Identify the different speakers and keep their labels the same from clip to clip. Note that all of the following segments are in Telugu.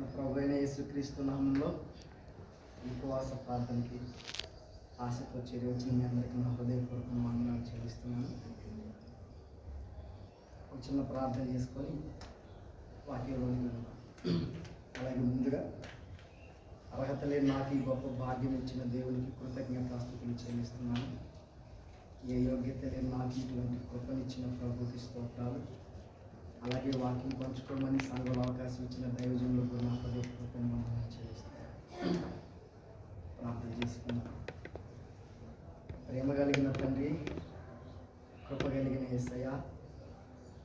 Speaker 1: మన ప్రభువైన యేసుక్రీస్తు నామంలో ఉపవాస ప్రార్థనకి ఆశతో చేరి వచ్చిన మీ అందరికీ నా హృదయపూర్వక వందనాలు చెల్లిస్తున్నాను. ఒక చిన్న ప్రార్థన చేసుకొని వాక్యంలోని అలాగే ముందుగా అర్హత లేని నాకు ఈ గొప్ప భాగ్యం ఇచ్చిన దేవునికి కృతజ్ఞతాస్తుతులు చెల్లిస్తున్నాను. ఏ యోగ్యత లేని నాకు ఇటువంటి కృపనిచ్చిన ప్రభుకి స్తోత్రాలు. అలాగే వాక్యం పంచుకోమని సంఘంలో అవకాశం ఇచ్చిన దైవజనులకు కూడా నా హృదయపూర్వక వందనాలు చెల్లిస్తున్నాను. ప్రార్థన చేసుకున్నాను. ప్రేమ కలిగిన తండ్రి, కృప కలిగిన యేసయ్య,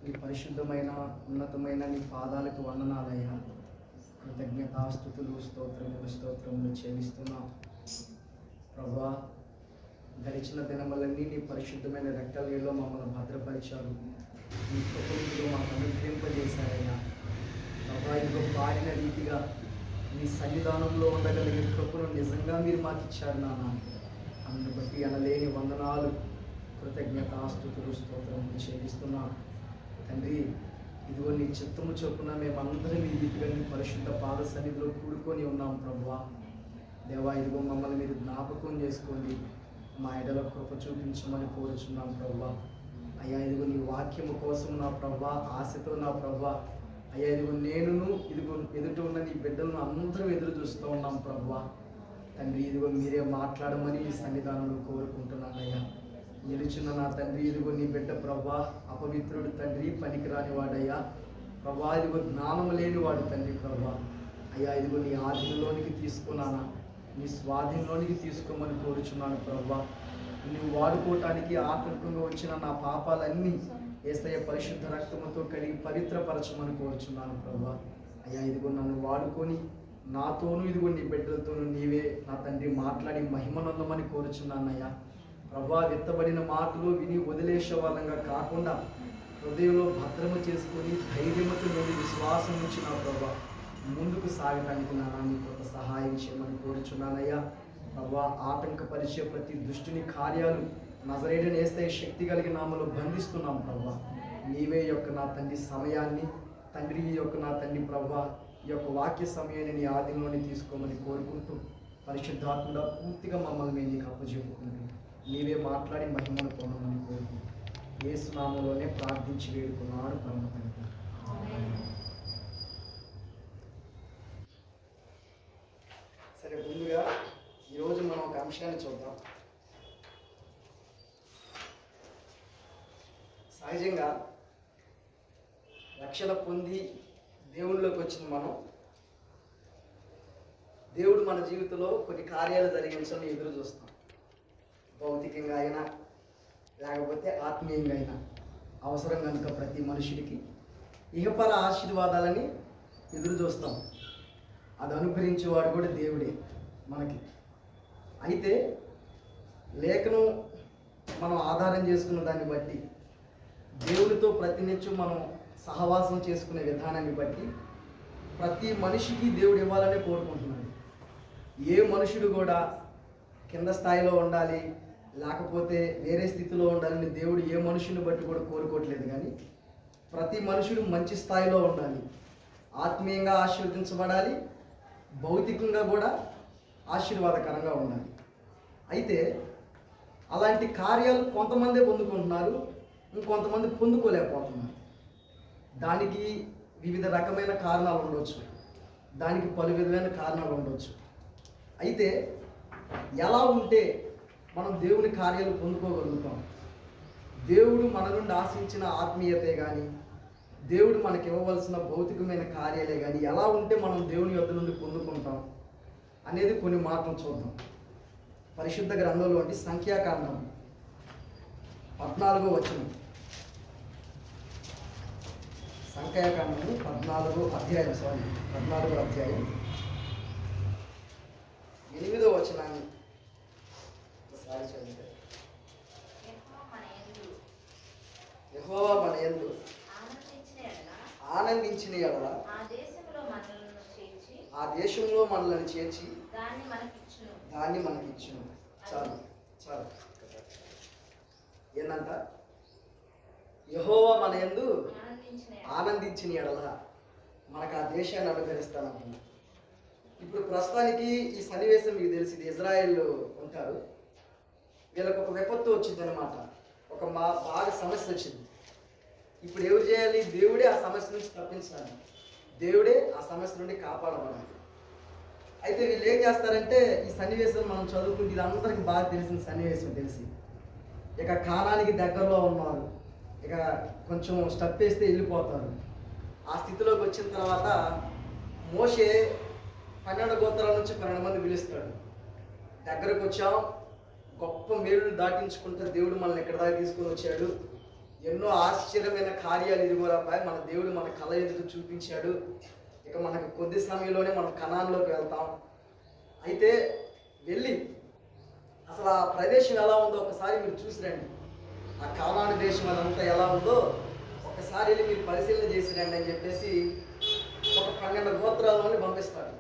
Speaker 1: నీ పరిశుద్ధమైన ఉన్నతమైన నీ పాదాలకు వందనాలయ్యా. కృతజ్ఞతాస్తుతులు స్తోత్రములు చెల్లిస్తున్నాం ప్రభువా. గడిచిన దినములన్నీ నీ పరిశుద్ధమైన రెక్కలలో మమ్మల్ని భద్రపరిచారు. నీ కృపలో మాకు అనుగ్రహింపజేశారయ్యా ప్రభా. ఇంకో పాడిన రీతిగా నీ సన్నిధానంలో ఉండగలిగే కృపను నిజంగా మీరు మాకు ఇచ్చారు నాన్న. అందును బట్టి అనలేని వందనాలు, కృతజ్ఞతాస్తుతులు స్తోత్రములు చెల్లిస్తున్నాం తండ్రి. ఇదిగో నీ చిత్తము చొప్పున మేమందరం ఈ రీతిగా నీ పరిశుద్ధ పాద సన్నిధిలో కూడుకొని ఉన్నాం ప్రభువా. దేవా, ఇదిగో మమ్మల్ని మీరు జ్ఞాపకం చేసుకోండి, మా ఎడల కృప చూపించమని కోరుచున్నాం ప్రభువా. అయ్యా, ఇదిగో నీ వాక్యము కోసం నా ప్రభువా, ఆశతో నా ప్రభువా. అయ్యా, ఇదిగో నేనును ఇదిగో ఎదుట ఉన్న నీ బిడ్డలను అందరం ఎదురు చూస్తూ ఉన్నాం ప్రభువా. తండ్రి, ఇదిగో మీరే మాట్లాడమని నీ సన్నిధానంలో కోరుకుంటున్నాను అయ్యా. నిలుచున్న నా తండ్రి, ఇదిగో నీ బిడ్డ ప్రభువా, అపవిత్రుడు తండ్రి, పనికిరాని వాడయ్యా ప్రభువా. ఇదిగో జ్ఞానం లేని వాడు తండ్రి ప్రభువా. అయ్యా, ఇదిగో నీ ఆధీనంలోనికి తీసుకున్నానా, నీ స్వాధీనంలోనికి తీసుకోమని కోరుచున్నాను ప్రభువా. నువ్వు వాడుకోవటానికి ఆటంకంగా వచ్చిన నా పాపాలన్నీ యేసయ్య పరిశుద్ధ రక్తముతో కడిగి పవిత్రపరచమని కోరుచున్నాను ప్రభువా. అయ్యా, ఇదిగో నన్ను వాడుకొని నాతోనూ ఇదిగో నీ బిడ్డలతోనూ నీవే నా తండ్రి మాట్లాడి మహిమనందమని కోరుచున్నాను అయ్యా ప్రభువా. విత్తబడిన మాటలు విని వదిలేసే వాళ్ళంగా కాకుండా హృదయంలో భద్రము చేసుకొని ధైర్యముతో నుండి విశ్వాసం నుంచి నా ప్రభువా ముందుకు సాగటానికి నాన్న నీ కొంత సహాయం చేయమని కోరుచున్నానయ్యా ప్రభువా. ఆటంకపరిచే ప్రతి దుష్టుని కార్యాలు నజరేయుడైన యేసయ్య శక్తి కలిగిన నామములో బంధిస్తున్నాం ప్రభువా. నీవే యొక్క నా తండ్రి సమయాన్ని తండ్రి ఈ యొక్క నా తండ్రి ప్రభువా ఈ యొక్క వాక్య సమయాన్ని నీ ఆధీనంలోనే తీసుకోమని కోరుకుంటూ పరిశుద్ధాత్ముడా పూర్తిగా మమ్మల్ని మేము నీకు అప్పచెప్పుకుంటూ నీవే మాట్లాడి మహిమను పొందమని కోరుకుంటూ యేసు నామములోనే ప్రార్థించి వేడుకున్నాడు పరమ తండ్రి. సరే, ముందుగా ఈరోజు మనం ఒక అంశాన్ని చూద్దాం. సహజంగా రక్షణ పొంది దేవుళ్ళలోకి వచ్చిన మనం దేవుడు మన జీవితంలో కొన్ని కార్యాలు జరిగించాలని ఎదురు చూస్తాం. భౌతికంగా అయినా లేకపోతే ఆత్మీయంగా అయినా అవసరం కనుక ప్రతి మనుషుడికి ఇహపర ఆశీర్వాదాలని ఎదురు చూస్తాం. అది అనుగ్రహించేవాడు కూడా దేవుడే మనకి. అయితే లేఖనం మనం ఆధారం చేసుకున్న దాన్ని బట్టి దేవుడితో ప్రతినిత్యం మనం సహవాసం చేసుకునే విధానాన్ని బట్టి ప్రతి మనిషికి దేవుడు ఇవ్వాలనే కోరుకుంటున్నాడు. ఏ మనుషుడు కూడా కింద స్థాయిలో ఉండాలి లేకపోతే వేరే స్థితిలో ఉండాలని దేవుడు ఏ మనుషుని బట్టి కూడా కోరుకోవట్లేదు. కానీ ప్రతి మనుషుడు మంచి స్థాయిలో ఉండాలి, ఆత్మీయంగా ఆశీర్వదించబడాలి, భౌతికంగా కూడా ఆశీర్వాదకరంగా ఉండాలి. అయితే అలాంటి కార్యాలు కొంతమందే పొందుకుంటున్నారు, ఇంకొంతమంది పొందుకోలేకపోతున్నారు. దానికి వివిధ రకమైన కారణాలు ఉండవచ్చు, దానికి పలు విధమైన కారణాలు ఉండవచ్చు. అయితే ఎలా ఉంటే మనం దేవుని కార్యాలు పొందుకోగలుగుతాం? దేవుడు మన నుండి ఆశించిన ఆత్మీయతే కానీ దేవుడు మనకి ఇవ్వవలసిన భౌతికమైన కార్యాలే కానీ ఎలా ఉంటే మనం దేవుని యొద్ద నుండి పొందుకుంటాం అనేది కొన్ని మాటలు చూద్దాం. పరిశుద్ధ గ్రంథంలో అంటే సంఖ్యాకాండం 14వ వచనం. సంఖ్యాకాండము 14వ అధ్యాయం 8వ వచనాన్ని ఒకసారి చదివితే, యెహోవా మన యందు ఆనందించిన యెడల ఆ దేశంలో మనలను చేర్చి దాన్ని మనకిచ్చును. చాలు ఏందంట? యెహోవా మన యందు ఆనందించిన ఎడల మనకు ఆ దేశాన్ని అనుగ్రహిస్తానంటున్నాడు. ఇప్పుడు ప్రస్తుతానికి ఈ సన్నివేశం మీకు తెలిసింది. ఇజ్రాయెల్ ఉంటారు, వీళ్ళకి ఒక విపత్తు వచ్చింది అనమాట. ఒక బాగా సమస్య వచ్చింది. ఇప్పుడు ఎవరు చేయాలి? దేవుడే ఆ సమస్య నుంచి తప్పించాలి, దేవుడే ఆ సమస్య నుండి కాపాడబడాలి. అయితే వీళ్ళు ఏం చేస్తారంటే, ఈ సన్నివేశం మనం చదువుకుంటే ఇది అందరికీ బాగా తెలిసిన సన్నివేశం. తెలిసి ఇక కానానికి దగ్గరలో ఉన్నారు, ఇక కొంచెం స్టెప్ వేస్తే వెళ్ళిపోతారు. ఆ స్థితిలోకి వచ్చిన తర్వాత మోషే 12 గోత్రాల నుంచి 12 మంది పిలుస్తాడు. దగ్గరకు వచ్చాం, గొప్ప మేలును దాటించుకుంటే దేవుడు మనల్ని ఎక్కడి దాకా తీసుకొని వచ్చాడు, ఎన్నో ఆశ్చర్యమైన కార్యాలు ఇదిగోరాపాయి మన దేవుడు మన కళ్ళ ఎదుట చూపించాడు. ఇక మనకు కొద్ది సమయంలోనే మనం కనాన్లోకి వెళ్తాం. అయితే వెళ్ళి అసలు ఆ ప్రదేశం ఎలా ఉందో ఒకసారి మీరు చూసి రండి. ఆ కానాను దేశం అదంతా ఎలా ఉందో ఒకసారి వెళ్ళి మీరు పరిశీలన చేసి రండి అని చెప్పేసి ఒక 12 గోత్రాలని పంపిస్తాడు.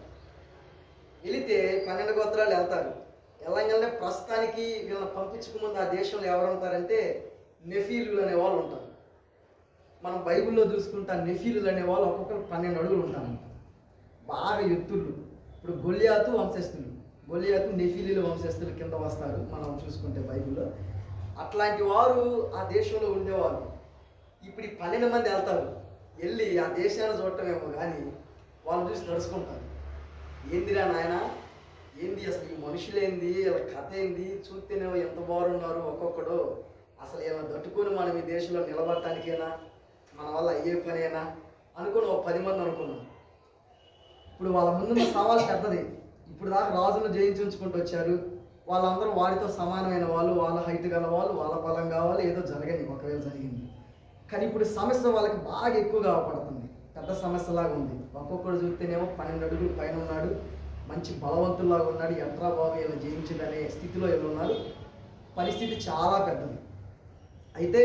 Speaker 1: వెళితే 12 గోత్రాలు వెళ్తారు. వెళ్ళంగానే ప్రస్తుతానికి వీళ్ళని పంపించకముందు ఆ దేశంలో ఎవరు ఉంటారంటే నెఫీలు అనే వాళ్ళు ఉంటారు. మనం బైబిల్లో చూసుకుంటే నెఫీలు అనే వాళ్ళు ఒక్కొక్కరు 12 అడుగులు ఉంటారు, బాగా ఎత్తులు. ఇప్పుడు గొల్లియాతు వంశస్థులు, గొల్లియాతు నెఫీలీల వంశస్థులు కింద వస్తారు మనం చూసుకుంటే బైబిల్లో. అట్లాంటి వారు ఆ దేశంలో ఉండేవారు. ఇప్పుడు ఈ 12 మంది వెళ్తారు. వెళ్ళి ఆ దేశాన్ని చూడటమేమో కానీ వాళ్ళు చూసి నడుచుకుంటారు. ఏందిరా నాయన, ఏంది అసలు ఈ మనుషులేంది, వీళ్ళ కథ ఏంది, చూస్తేనేమో ఎంత బాగున్నారు ఒక్కొక్కడు, అసలు ఇలా తట్టుకొని మనం ఈ దేశంలో నిలబడటానికేనా, మన వల్ల అయ్యే పనేనా అనుకుని ఒక 10 మంది అనుకున్నాం. ఇప్పుడు వాళ్ళ ముందున్న సవాల్ పెద్దది. ఇప్పుడు దాకా రాజును జయించుకుంటూ వచ్చారు. వాళ్ళందరూ వారితో సమానమైన వాళ్ళు, వాళ్ళ హైట్ గల వాళ్ళు, వాళ్ళ బలం కావాలి, ఏదో జరగని ఒకవేళ జరిగింది. కానీ ఇప్పుడు సమస్య వాళ్ళకి బాగా ఎక్కువగా పడుతుంది, పెద్ద సమస్యలాగా ఉంది. ఒక్కొక్కడు చూస్తేనేమో 12 అడుగులు పైన ఉన్నాడు, మంచి బలవంతుల్లాగా ఉన్నాడు, ఎట్రా బాబు ఇలా జయించిందనే స్థితిలో వీళ్ళు ఉన్నారు. పరిస్థితి చాలా పెద్దది. అయితే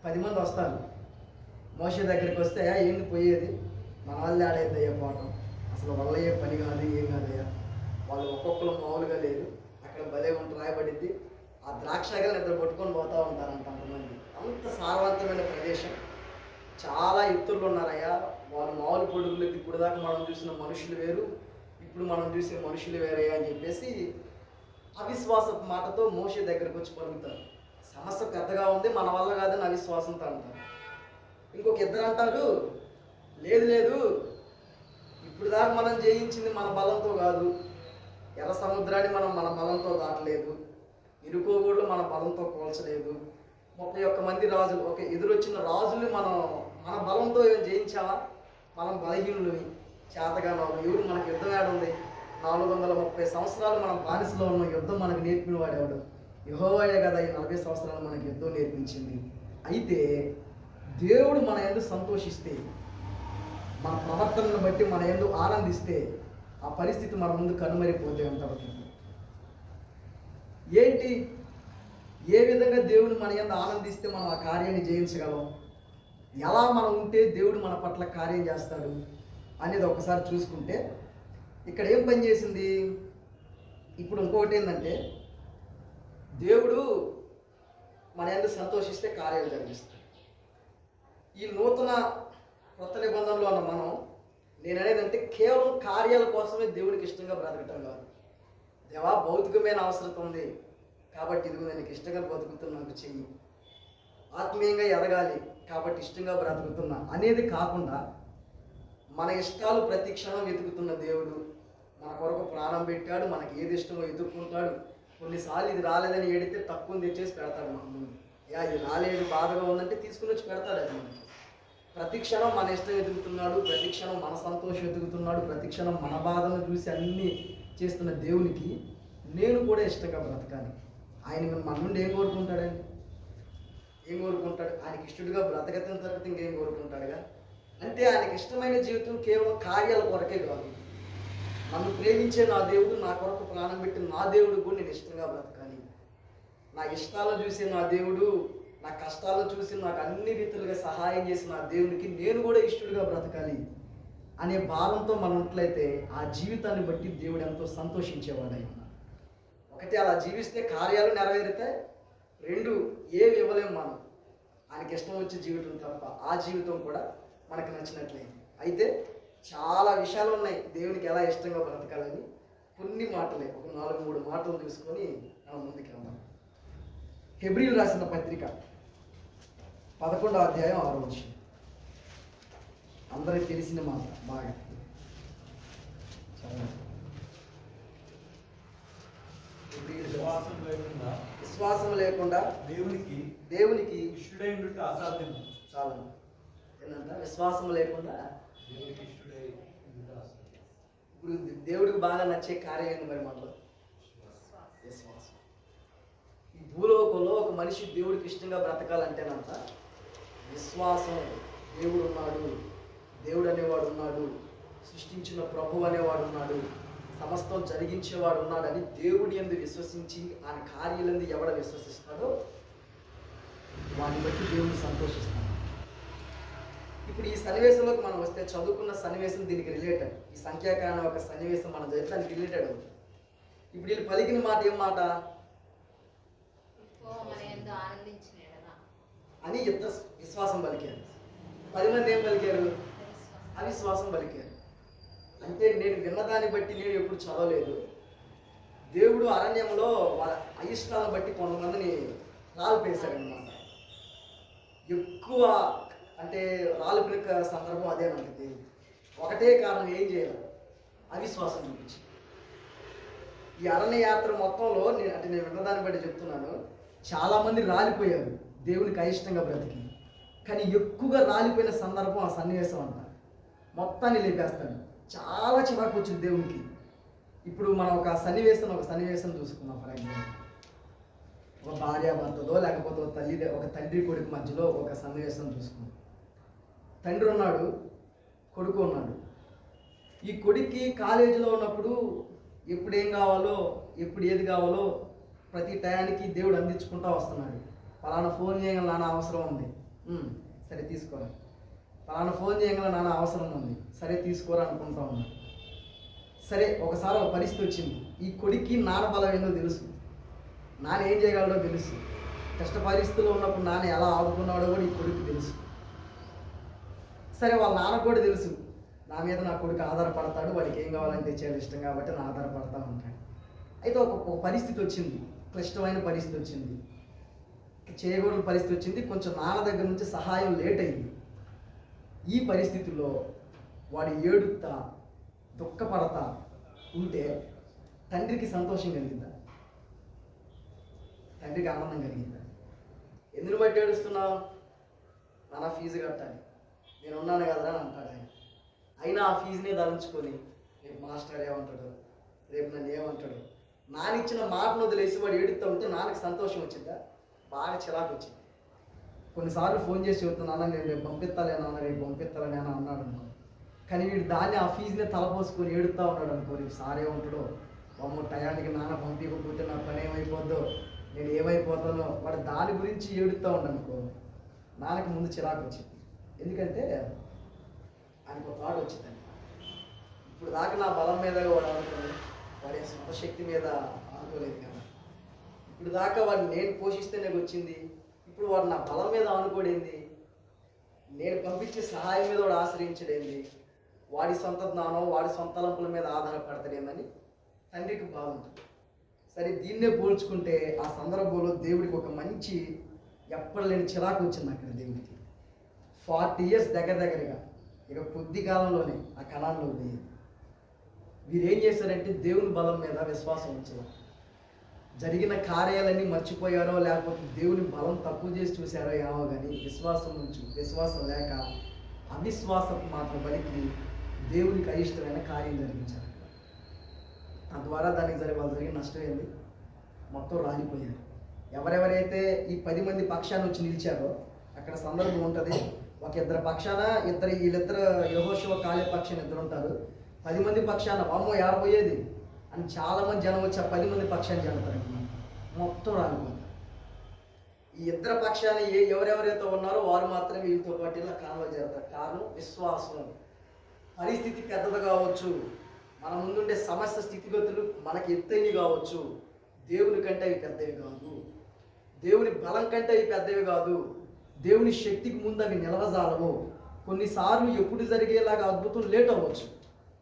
Speaker 1: 10 మంది వస్తారు. మోషే దగ్గరికి వస్తే ఏంది పోయేది, మన వాళ్ళు ఆడేద్దయ్యా పోవటం, అసలు వల్లయ్యే పని కాదు, ఏం కాదయ్యా, వాళ్ళు ఒక్కొక్కరు మామూలుగా లేరు, అక్కడ భలే ఉంటూ రాయబడింది, ఆ ద్రాక్షగా ఇద్దరు పట్టుకొని పోతూ ఉంటారంట అంతమంది. అంత సారవంతమైన ప్రదేశం, చాలా ఎత్తులు ఉన్నారయ్యా, వాళ్ళు మామూలు పొడుగులు. ఇప్పుడు దాకా మనం చూసిన మనుషులు వేరు, ఇప్పుడు మనం చూసే మనుషులు వేరయ్యా అని చెప్పేసి అవిశ్వాసపు మాటతో మోషే దగ్గరికి వచ్చి పలుకుతారు. సమస్య పెద్దగా ఉంది, మన వల్ల కాదని అవిశ్వాసంతో అంటారు. ఇంకొక ఇద్దరు అంటారు, లేదు లేదు, ఇప్పుడు దాకా మనం జయించింది మన బలంతో కాదు, ఎర్ర సముద్రాన్ని మనం మన బలంతో దాటలేదు, ఇరుకోగూళ్ళు మన బలంతో కోల్చలేదు, 31 మంది రాజులు, ఒక ఎదురొచ్చిన రాజుల్ని మన బలంతో ఏం జయించావా, మనం బలహీనులని, చేతగానో ఎవరు మనకు యుద్ధం ఏడుంది, 430 సంవత్సరాలు మనం బానిసలో ఉన్న యుద్ధం మనకు నేర్పిన వాడేవాడు, యెహోవాయే కదా ఈ 40 సంవత్సరాలు మనకి యుద్ధం నేర్పించింది. అయితే దేవుడు మన యందు సంతోషిస్తే, మన ప్రవర్తనను బట్టి మన యందు ఆనందిస్తే, ఆ పరిస్థితి మన ముందు కనుమరిపోతే అంతవరకు ఏంటి, ఏ విధంగా దేవుడు మన యందు ఆనందిస్తే మనం ఆ కార్యాన్ని జయించగలం, ఎలా మనం ఉంటే దేవుడు మన పట్ల కార్యం చేస్తాడు అనేది ఒకసారి చూసుకుంటే, ఇక్కడ ఏం పని చేసింది. ఇప్పుడు ఇంకొకటి ఏంటంటే, దేవుడు మన యందు సంతోషిస్తే కార్యాలు జరిగిస్తాడు. ఈ నూతన కొత్త నిబంధనలో ఉన్న మనం, నేను అనేది అంటే కేవలం కార్యాల కోసమే దేవుడికి ఇష్టంగా బ్రతకటం కాదు. దేవా, భౌతికమైన అవసరం ఉంది కాబట్టి ఇదిగో నేను ఇష్టంగా బ్రతుకుతున్నాను చెయ్యి, ఆత్మీయంగా ఎదగాలి కాబట్టి ఇష్టంగా బ్రతుకుతున్నా అనేది కాకుండా, మన ఇష్టాలు ప్రతి క్షణం వెతుకుతున్న దేవుడు మన కొరకు ప్రాణం పెట్టాడు, మనకి ఏది ఇష్టమో ఎదుర్కొంటాడు. కొన్నిసార్లు ఇది రాలేదని ఏడితే తక్కువ తెచ్చేసి పెడతాడు మన ముందు. ఇది రాలేదు, బాధగా ఉందంటే తీసుకుని వచ్చి పెడతాడు. అది మనకి ప్రతి క్షణం మన ఇష్టం ఎదుగుతున్నాడు, ప్రతి క్షణం మన సంతోషం ఎదుగుతున్నాడు, ప్రతి క్షణం మన బాధను చూసి అన్నీ చేస్తున్న దేవునికి నేను కూడా ఇష్టంగా బ్రతకాలి. ఆయన మన నుండి ఏం కోరుకుంటాడండి, ఏం కోరుకుంటాడు, ఆయనకి ఇష్టడుగా బ్రతకతిన తర్వాత ఇంకేం కోరుకుంటాడుగా. అంటే ఆయనకి ఇష్టమైన జీవితం కేవలం కార్యాల కొరకే కాదు, నన్ను ప్రేమించే నా దేవుడు, నా కొరకు ప్రాణం పెట్టిన నా దేవుడు కూడా నేను ఇష్టంగా బ్రతకాలి, నా ఇష్టాలను చూసే నా దేవుడు, నా కష్టాలను చూసి నాకు అన్ని రీతులుగా సహాయం చేసిన నా దేవునికి నేను కూడా ఇష్టడుగా బ్రతకాలి అనే భావంతో మనం ఉన్నట్లయితే ఆ జీవితాన్ని బట్టి దేవుడు ఎంతో సంతోషించేవాడు. ఆయన ఒకటి అలా జీవిస్తే కార్యాలు నెరవేరుతాయి, 2 ఇవ్వలేము మనం, ఆయనకి ఇష్టం వచ్చే జీవితం తప్ప ఆ జీవితం కూడా మనకు నచ్చినట్లయింది. అయితే చాలా విషయాలు ఉన్నాయి దేవునికి ఎలా ఇష్టంగా బ్రతకాలని. కొన్ని మాటలే, ఒక 4-3 మాటలు తీసుకొని మనం ముందుకు వెళ్దాం. హెబ్రీలు రాసిన పత్రిక 11వ అధ్యాయం 6వ వచనం. అందరికి తెలిసిన మాట బాగా విశ్వాసం లేకుండా దేవునికి
Speaker 2: అసాధ్యం.
Speaker 1: చాలా ఏంటంట, విశ్వాసం లేకుండా ఇప్పుడు దేవుడికి బాగా నచ్చే కార్యం ఏంది మరి మనలో? విశ్వాసం. ఈ భూలోకంలో ఒక మనిషి దేవుడికి ఇష్టంగా బ్రతకాలంటేనంట విశ్వాసం. దేవుడు ఉన్నాడు, దేవుడు అనేవాడు ఉన్నాడు, సృష్టించిన ప్రభు అనేవాడు ఉన్నాడు, సమస్తం జరిగించేవాడు ఉన్నాడని దేవుడి యందు విశ్వసించి ఆయన కార్యాలందు ఎవడ విశ్వసిస్తాడో వాడిని బట్టి దేవుడిని సంతోషిస్తాడు. ఇప్పుడు ఈ సన్నివేశంలోకి మనం వస్తే చదువుకున్న సన్నివేశం దీనికి రిలేటెడ్. ఈ సంఖ్యాకారణ ఒక సన్నివేశం మనం చదివితే దానికి రిలేటెడ్ అవుతుంది. ఇప్పుడు వీళ్ళు పలికిన మాట ఏం మాట అని ఇద్దరు విశ్వాసం పలికారు. 10 మంది ఏం పలికారు? అవిశ్వాసం పలికారు. అంటే నేను విన్నదాన్ని బట్టి నేను ఎప్పుడు చదవలేదు. దేవుడు అరణ్యంలో వాళ్ళ అయిష్టాలను బట్టి కొంతమందిని రాలిపేశాడు అన్నమాట. ఎక్కువ అంటే రాలిపిన సందర్భం అదేనంట. దేవుడు ఒకటే కారణం, ఏం చేయాలి? అవిశ్వాసం చూపించి. ఈ అరణ్య యాత్ర మొత్తంలో నేను విన్నదాన్ని బట్టి చెప్తున్నాను, చాలామంది రాలిపోయారు దేవునికి అయిష్టంగా బ్రతికి. కానీ ఎక్కువగా రాలిపోయిన సందర్భం ఆ సన్నివేశం అంట. మొత్తాన్ని లేపేస్తాడు. చాలా చిరాకు వచ్చింది దేవునికి. ఇప్పుడు మనం ఒక సన్నివేశం చూసుకున్నాం. ఫర్ ఎగ్జాంపుల్ ఒక భార్యాభర్తదో లేకపోతే ఒక తండ్రి కొడుకు మధ్యలో ఒక సన్నివేశం చూసుకున్నాం. తండ్రి ఉన్నాడు, కొడుకు ఉన్నాడు. ఈ కొడుక్కి కాలేజీలో ఉన్నప్పుడు ఎప్పుడు ఏం కావాలో, ఎప్పుడు ఏది కావాలో ప్రతి టయానికి దేవుడు అందించుకుంటూ వస్తున్నాడు. పలానా ఫోన్ చేయగల నాన్న అవసరం ఉంది, సరే తీసుకోరా. పలానా ఫోన్ చేయగల నాన్న అవసరం ఉంది, సరే తీసుకోరా అనుకుంటా ఉన్నాడు. సరే ఒకసారి ఒక పరిస్థితి వచ్చింది. ఈ కొడుక్కి నాన్న బలం ఏందో తెలుసు, నాన్న ఏం చేయగలడో తెలుసు. కష్ట పరిస్థితుల్లో ఉన్నప్పుడు నాన్న ఎలా ఆదుకున్నాడో కూడా ఈ కొడుకు తెలుసు. సరే వాళ్ళ నాన్న కూడా తెలుసు, నా మీద నా కొడుకు ఆధారపడతాడు, వాడికి ఏం కావాలని తెచ్చేది ఇష్టం కాబట్టి నా ఆధారపడతా ఉంటాడు. అయితే ఒక పరిస్థితి వచ్చింది, క్లిష్టమైన పరిస్థితి వచ్చింది, చేయకూడని పరిస్థితి వచ్చింది. కొంచెం నాన్న దగ్గర నుంచి సహాయం లేట్ అయింది. ఈ పరిస్థితుల్లో వాడు ఏడుతా దుఃఖపడతా ఉంటే తండ్రికి సంతోషం కలిగిందా? తండ్రికి ఆనందం కలిగిందా? ఎందుకు బట్టి ఏడుస్తున్నావు? నాన్న ఫీజు కట్టాలి, నేను ఉన్నాను కదరా అని అంటాడు ఆయన. అయినా ఆ ఫీజునే తలంచుకొని రేపు మాస్టర్ ఏమంటాడు, రేపు నన్ను ఏమంటాడు, నానిచ్చిన మాటను వదిలేసి వాడు ఏడుస్తూ ఉంటే నాన్నకి సంతోషం వచ్చిందా? బాగా చిరాకు వచ్చింది. కొన్నిసార్లు ఫోన్ చేసి చెబుతున్నాను, నేను రేపు పంపిస్తాలేనా, రేపు పంపిస్తాలని అని అన్నాడు అనుకో. కానీ వీడు దాన్ని ఆ ఫీజునే తలపోసుకొని ఏడుస్తూ ఉన్నాడు అనుకో. రేపు సార్ ఏమంటాడో, అమ్మ టయానికి నాన్న పంపించకపోతే నా పని ఏమైపోద్దో, నేను ఏమైపోతానో, వాడు దాని గురించి ఏడుస్తూ ఉండనుకో. నాన్నకి ముందు చిరాకు వచ్చింది. ఎందుకంటే ఆయనకు ఒక థాట్ వచ్చిందండి, ఇప్పుడు దాకా నా బలం మీద వాడు అనుకోని వాడి సొంత శక్తి మీద అనుకోలేదు కదా, ఇప్పుడు దాకా వాడిని నేను పోషిస్తే నాకు వచ్చింది, ఇప్పుడు వాడు నా బలం మీద అనుకోడేంది, నేను పంపించే సహాయం మీద వాడు ఆశ్రయించడేంది, వాడి సొంత జ్ఞానం వాడి సొంత లంపుల మీద ఆధారపడతాడేందని తండ్రికి బాధ ఉంటుంది. సరే దీన్నే పోల్చుకుంటే ఆ సందర్భంలో దేవుడికి ఒక మంచి ఎప్పుడు లేని చిరాకు వచ్చింది అక్కడ దేవుడికి. 40 years దగ్గరగా ఇక కొద్ది కాలంలోనే ఆ కణాల్లో వీరేం చేశారంటే దేవుని బలం మీద విశ్వాసం ఉంచారు. జరిగిన కార్యాలన్నీ మర్చిపోయారో లేకపోతే దేవుని బలం తక్కువ చేసి చూశారో ఏమో కానీ విశ్వాసం లేక అవిశ్వాసపు మాత్రం బలికి దేవునికి అయిష్టమైన కార్యం జరిగించారు. తద్వారా దానికి జరిగిన నష్టం ఏంది? మొత్తం రాలిపోయారు. ఎవరెవరైతే ఈ 10 మంది పక్షాన్ని వచ్చి నిలిచారో అక్కడ సందర్భం ఉంటుంది. ఒక ఇద్దరు పక్షాన వీళ్ళిద్దరు యెహోషువ కాలేబు పక్షాన ఇద్దరు ఉంటారు. 10 మంది పక్షాన వామ్మో ఏడపోయేది అని చాలామంది జనం వచ్చి ఆ 10 మంది పక్షాన్ని జరుగుతారు. మొత్తం రాలిపోతారు. ఈ ఇద్దరు పక్షాన ఎవరెవరైతే ఉన్నారో వారు మాత్రమే వీళ్ళతో పాటు ఇలా కాలంలో చేరుతారు. కారణం విశ్వాసం. పరిస్థితి పెద్దది కావచ్చు, మన ముందుండే సమస్య స్థితిగతులు మనకి ఎత్తైనవి కావచ్చు, దేవుని కంటే అవి పెద్దవి కాదు, దేవుని బలం కంటే అవి పెద్దవి కాదు, దేవుని శక్తికి ముందు అవి నిలవజాలవు. కొన్నిసార్లు ఎప్పుడు జరిగేలాగా అద్భుతం లేట్ అవ్వచ్చు,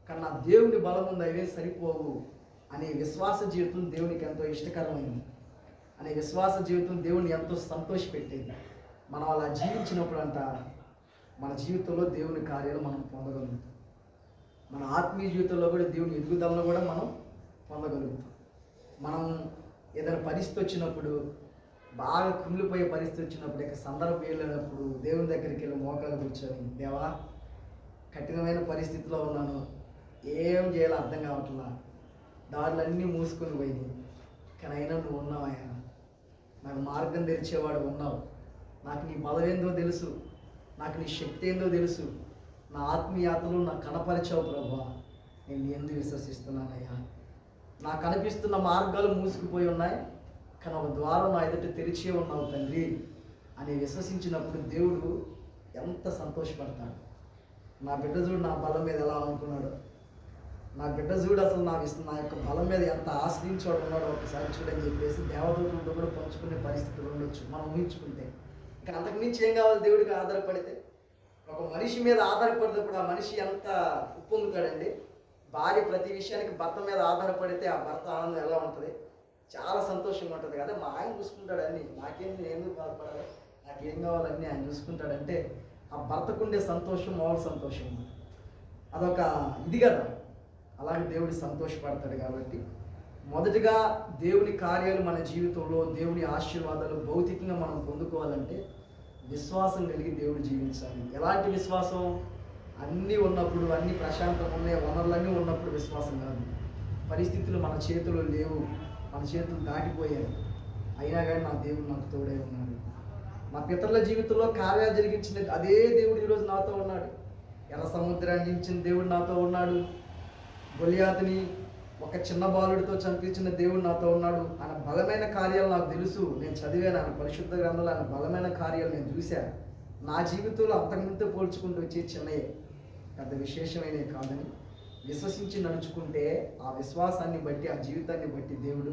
Speaker 1: కానీ నా దేవుని బలం ఉంది, అవే సరిపోవు అనే విశ్వాస జీవితం దేవునికి ఎంతో ఇష్టకరమైంది. అనే విశ్వాస జీవితం దేవుని ఎంతో సంతోషపెట్టేది. మనం అలా జీవించినప్పుడు మన జీవితంలో దేవుని కార్యాలు మనం పొందగలుగుతాం. మన ఆత్మీయ జీవితంలో కూడా దేవుని ఎదుగుదలను కూడా మనం పొందగలుగుతాం. మనం ఏదైనా పరిస్థితి వచ్చినప్పుడు, బాగా కుమిలిపోయే పరిస్థితి వచ్చినప్పుడు, ఇక సందర్భం వెళ్ళినప్పుడు దేవుని దగ్గరికి వెళ్ళి మోకాలు కూర్చొని, దేవా కఠినమైన పరిస్థితిలో ఉన్నాను, ఏం చేయాలో అర్థం కావట్లా, దారులన్నీ మూసుకొని పోయింది, కానీ అయినా నువ్వు ఉన్నావయ్యా, నాకు మార్గం తెరిచేవాడు ఉన్నావు, నాకు నీ బలం ఏందో తెలుసు, నాకు నీ శక్తి ఏందో తెలుసు, నా ఆత్మీయాతలు నాకు కనపరిచావు ప్రభువా, నేను ఎందుకు విశ్వసిస్తున్నానయ్యా, నాకు కనిపిస్తున్న మార్గాలు మూసుకుపోయి ఉన్నాయి, కానీ ఒక ద్వారం నా ఎదుట తెరిచే ఉన్నావు తండ్రి అని విశ్వసించినప్పుడు దేవుడు ఎంత సంతోషపడతాడు. నా బిడ్డ చూడు నా బలం మీద ఎలా అనుకున్నాడు, నా బిడ్డ చూడు అసలు నా యొక్క బలం మీద ఎంత ఆశ్రయించాడు ఉన్నాడు ఒకసారి చూడని చెప్పేసి దేవదూతలతో కూడా పంచుకునే పరిస్థితులు ఉండొచ్చు మనం ఊహించుకుంటే. ఇంకా అంతకుమించి ఏం కావాలి దేవుడికి ఆధారపడితే? ఒక మనిషి మీద ఆధారపడినప్పుడు ఆ మనిషి ఎంత ఉప్పొందుతాడండి. భార్య ప్రతి విషయానికి భర్త మీద ఆధారపడితే ఆ భర్త ఆనందం ఎలా ఉంటుంది, చాలా సంతోషంగా ఉంటుంది కదా. మా ఆయన చూసుకుంటాడు అన్నీ, నాకేం నేను ఎందుకు బాధపడాలి, నాకేం కావాలన్నీ ఆయన చూసుకుంటాడంటే ఆ భర్తకుండే సంతోషం మామూలు సంతోషం, అదొక ఇది కదా. అలాగే దేవుడు సంతోషపడతాడు. కాబట్టి మొదటిగా దేవుని కార్యాలు మన జీవితంలో, దేవుని ఆశీర్వాదాలు భౌతికంగా మనం పొందుకోవాలంటే విశ్వాసం కలిగి దేవుడు జీవించాలి. ఎలాంటి విశ్వాసం? అన్నీ ఉన్నప్పుడు, అన్ని ప్రశాంతంగా ఉన్నాయి, వనరులన్నీ ఉన్నప్పుడు విశ్వాసం కాదు. పరిస్థితులు మన చేతుల్లో లేవు, మన చేతులు దాటిపోయాయి, అయినా కానీ నా దేవుడు నాకు తోడే ఉన్నాడు. మా పితరుల జీవితంలో కార్యాలు జరిగించిన అదే దేవుడు ఈరోజు నాతో ఉన్నాడు. ఎర్ర సముద్రాన్ని నించిన దేవుడు నాతో ఉన్నాడు. గొలియాతుని ఒక చిన్న బాలుడితో చంపించిన దేవుడు నాతో ఉన్నాడు. ఆయన బలమైన కార్యాలు నాకు తెలుసు, నేను చదివాను, ఆయన పరిశుద్ధ గ్రంథాలు, ఆయన బలమైన కార్యాలు నేను చూశాను. నా జీవితంలో అంతకుముందు పోల్చుకుంటూ వచ్చే చిన్నయే, పెద్ద విశేషమైన కాదని విశ్వసించి నడుచుకుంటే ఆ విశ్వాసాన్ని బట్టి, ఆ జీవితాన్ని బట్టి దేవుడు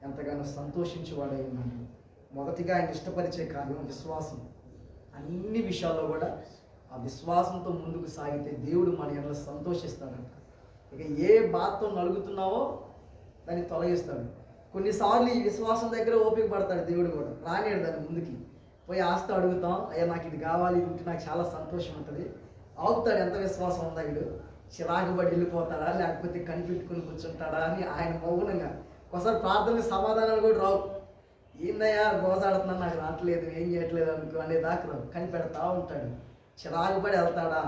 Speaker 1: ఎంతగానో సంతోషించేవాడై ఉన్నాడు. మొదటిగా ఆయన ఇష్టపరిచే కార్యం విశ్వాసం. అన్ని విషయాల్లో కూడా ఆ విశ్వాసంతో ముందుకు సాగితే దేవుడు మన ఎడల సంతోషిస్తాడంట. ఇక ఏ బాధతో నలుగుతున్నావో దాన్ని తొలగిస్తాడు. కొన్నిసార్లు ఈ విశ్వాసం దగ్గర ఓపిక పడతాడు దేవుడు కూడా, రానియాడు దాన్ని ముందుకి. పోయి ఆస్తి అడుగుతాం, అయ్యా నాకు ఇది కావాలి, ఇది ఉంటే నాకు చాలా సంతోషం ఉంటుంది, ఆగుతాడు. ఎంత విశ్వాసం ఉందా వీడు, చిరాకుబడి వెళ్ళిపోతాడా, లేకపోతే కనిపెట్టుకుని కూర్చుంటాడా అని ఆయన మౌనంగా. ఒకసారి ప్రార్థనకి సమాధానాలు కూడా రావు, ఏందయ్యా గోజాడుతున్నాను, నాకు రావట్లేదు, ఏం చేయట్లేదు అనుకో అనేదాకా రావు, కనిపెడతా ఉంటాడు. చిరాకుబడి వెళ్తాడా,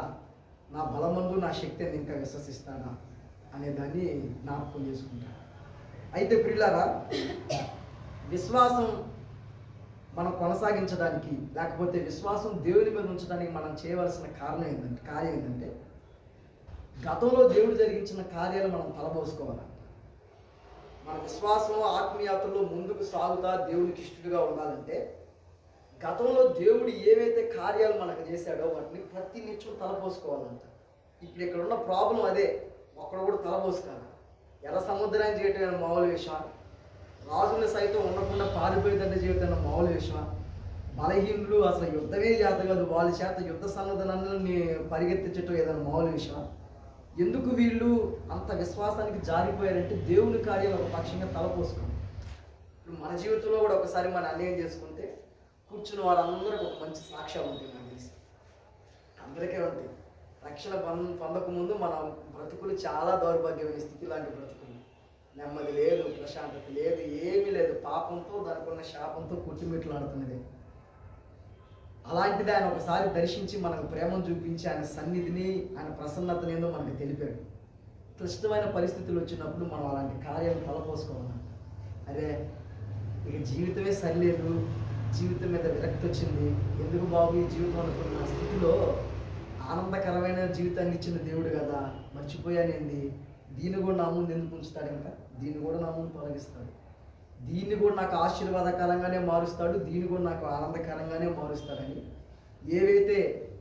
Speaker 1: నా బలమందు నా శక్తిని ఇంకా విశ్వసిస్తాడా అనేదాన్ని జ్ఞాపకం చేసుకుంటాడు. అయితే ప్రియులారా, విశ్వాసం మనం కొనసాగించడానికి, లేకపోతే విశ్వాసం దేవుని మీద ఉంచడానికి మనం చేయవలసిన కార్యం ఏంటంటే గతంలో దేవుడు జరిగించిన కార్యాలు మనం తలబోసుకోవాలి. మన విశ్వాసం ఆత్మీయతలో ముందుకు సాగుతా దేవునికి ఇష్టడుగా ఉండాలంటే గతంలో దేవుడు ఏవైతే కార్యాలు మనకు చేశాడో వాటిని ప్రతి నిత్యం తలపోసుకోవాలంట. ఇప్పుడు ఇక్కడ ఉన్న ప్రాబ్లం అదే, ఒక్కడు కూడా తలపోసుకోవాలి. ఎర్ర సముద్రాన్ని చేయటం మామూలు విషయం, రాజుని సైతం ఉండకుండా పారిపోయేదంటే జీవితం మామూలు విషయం, బలహీనులు అసలు యుద్ధమే చేత కాదు వాళ్ళ చేత యుద్ధ సన్నద్ధనాన్ని పరిగెత్తించటం ఏదైనా మామూలు విషయం. ఎందుకు వీళ్ళు అంత విశ్వాసానికి జారిపోయారంటే దేవుని కార్యాలు ఒక పక్షంగా తలపోసుకున్నారు. ఇప్పుడు మన జీవితంలో కూడా ఒకసారి మనం అన్యాయం చేసుకుంటే కూర్చున్న వాళ్ళందరికీ ఒక మంచి సాక్ష్యాలు ఉంటాయి. నాకు తెలిసి అందరికీ ఉంటాయి. రక్షణ పొందకముందు మన బ్రతుకులు చాలా దౌర్భాగ్యమైన స్థితి లాంటి బ్రతుకులు, నెమ్మది లేదు, ప్రశాంతత లేదు, ఏమీ లేదు, పాపంతో దానికి ఉన్న శాపంతో కుట్టిమిట్లాడుతున్నది. అలాంటిది ఆయన ఒకసారి దర్శించి మనకు ప్రేమను చూపించి ఆయన సన్నిధిని, ఆయన ప్రసన్నతని ఏందో మనకు తెలిపాడు. క్లిష్టమైన పరిస్థితులు వచ్చినప్పుడు మనం అలాంటి కార్యాలు తలపోసుకోవాలంట. అదే ఇక జీవితమే సరిలేదు, జీవితం మీద విరక్తి వచ్చింది, ఎందుకు బాబు ఈ జీవితం అనుకున్న స్థితిలో ఆనందకరమైన జీవితాన్ని ఇచ్చిన దేవుడు కదా, మర్చిపోయానేంది, దీన్ని కూడా నా ముందు ఎందుకు ఉంచుతాడు, ఇంకా దీన్ని కూడా నా ముందు తొలగిస్తాడు, దీన్ని కూడా నాకు ఆశీర్వాదకరంగానే మారుస్తాడు, దీన్ని కూడా నాకు ఆనందకరంగానే మారుస్తాడని ఏవైతే